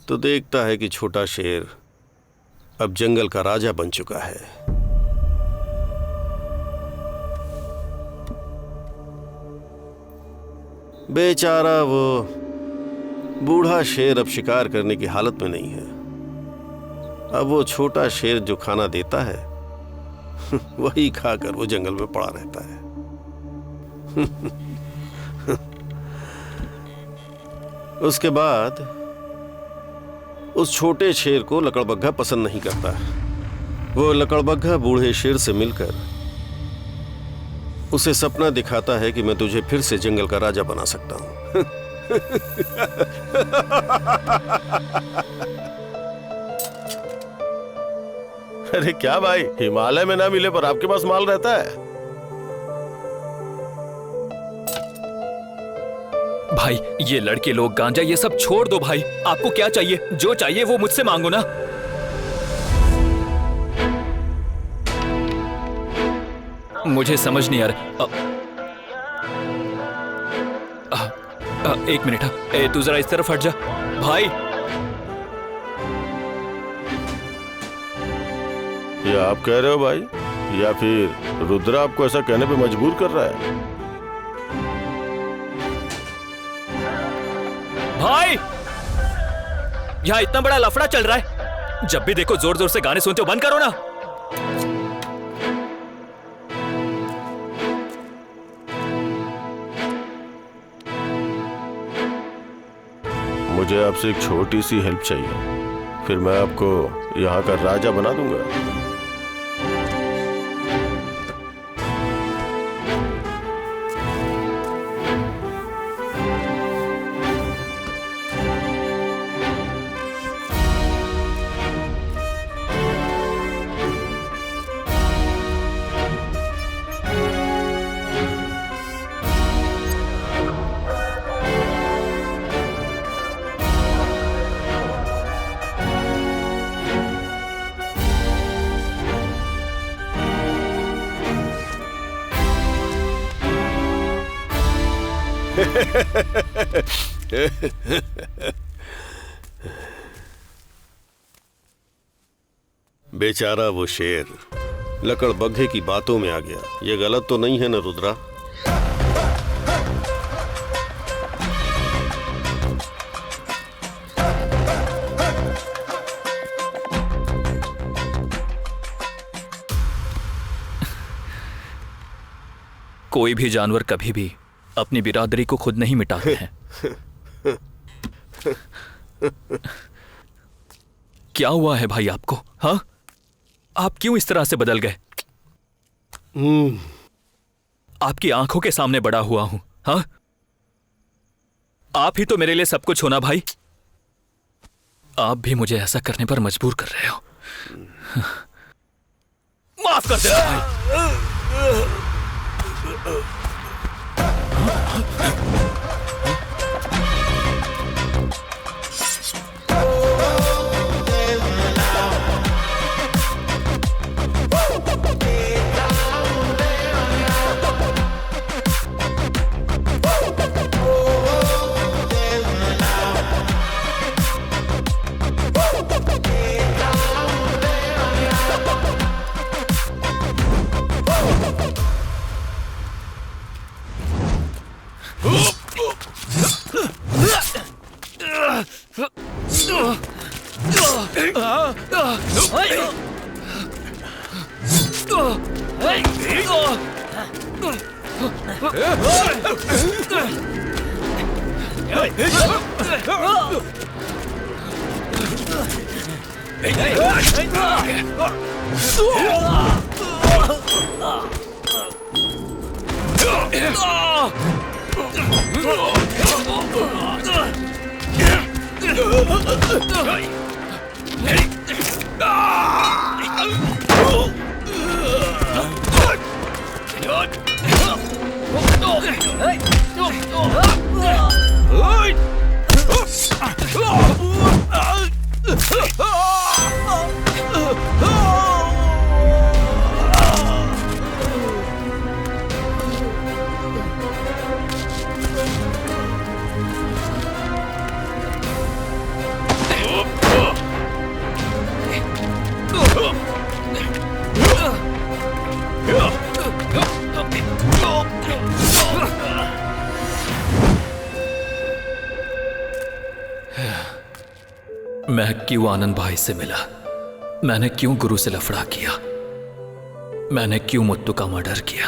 तो देखता है कि छोटा शेर अब जंगल का राजा बन चुका है। बेचारा वो बूढ़ा शेर अब शिकार करने की हालत में नहीं है। अब वो छोटा शेर जो खाना देता है वही खाकर वो जंगल में पड़ा रहता है। उसके बाद उस छोटे शेर को लकड़बग्घा पसंद नहीं करता। वो लकड़बग्घा बूढ़े शेर से मिलकर उसे सपना दिखाता है कि मैं तुझे फिर से जंगल का राजा बना सकता हूं। अरे क्या भाई, हिमालय में ना मिले पर आपके पास माल रहता है। भाई ये लड़के लोग, गांजा, ये सब छोड़ दो भाई। आपको क्या चाहिए? जो चाहिए वो मुझसे मांगो ना। मुझे समझ नहीं आ रहा। एक मिनट। ए तू जरा इस तरफ हट जा भाई। ये आप कह रहे हो भाई, या फिर रुद्रा आपको ऐसा कहने पे मजबूर कर रहा है? भाई यहाँ इतना बड़ा लफड़ा चल रहा है, जब भी देखो जोर जोर से गाने सुनते हो, बंद करो ना। मुझे आपसे एक छोटी सी हेल्प चाहिए, फिर मैं आपको यहाँ का राजा बना दूंगा। बेचारा वो शेर लकड़ बग्घे की बातों में आ गया। ये गलत तो नहीं है ना रुद्रा? कोई भी जानवर कभी भी अपनी बिरादरी को खुद नहीं मिटाते हैं। क्या हुआ है भाई आपको? हाँ, आप क्यों इस तरह से बदल गए? आपकी आंखों के सामने बड़ा हुआ हूं। हाँ, आप ही तो मेरे लिए सब कुछ हो ना भाई। आप भी मुझे ऐसा करने पर मजबूर कर रहे हो। माफ कर देना भाई। मैं क्यों आनंद भाई से मिला? मैंने क्यों गुरु से लफड़ा किया? मैंने क्यों मुत्तू का मर्डर किया?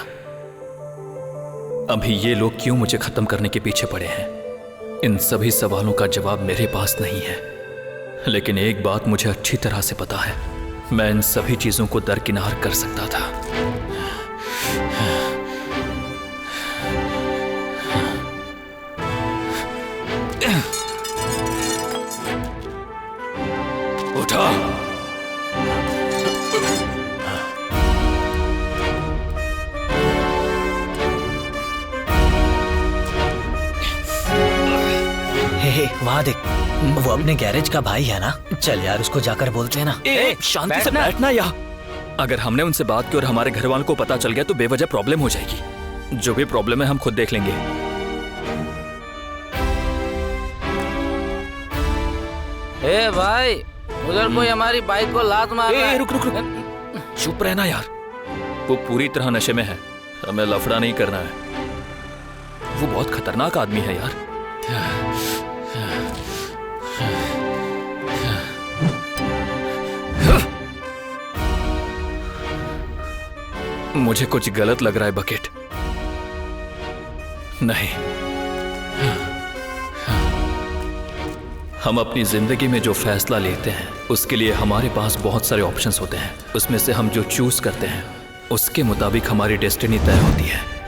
अभी ये लोग क्यों मुझे खत्म करने के पीछे पड़े हैं? इन सभी सवालों का जवाब मेरे पास नहीं है, लेकिन एक बात मुझे अच्छी तरह से पता है, मैं इन सभी चीजों को दरकिनार कर सकता था। उठा। हे वहाँ देख, वो अपने गैरेज का भाई है ना? चल यार उसको जाकर बोलते हैं ना। शांति से बैठना यहाँ। अगर हमने उनसे बात की और हमारे घर वालों को पता चल गया तो बेवजह प्रॉब्लम हो जाएगी। जो भी प्रॉब्लम है हम खुद देख लेंगे। ए भाई, उधर कोई हमारी बाइक को लात मार रहा है। रुक रुक रुक, चुप रहना यार। वो पूरी तरह नशे में है, हमें लफड़ा नहीं करना है। वो बहुत खतरनाक आदमी है यार। मुझे कुछ गलत लग रहा है बकेट। नहीं, हम अपनी जिंदगी में जो फैसला लेते हैं उसके लिए हमारे पास बहुत सारे ऑप्शंस होते हैं। उसमें से हम जो चूज करते हैं उसके मुताबिक हमारी डेस्टिनी तय होती है।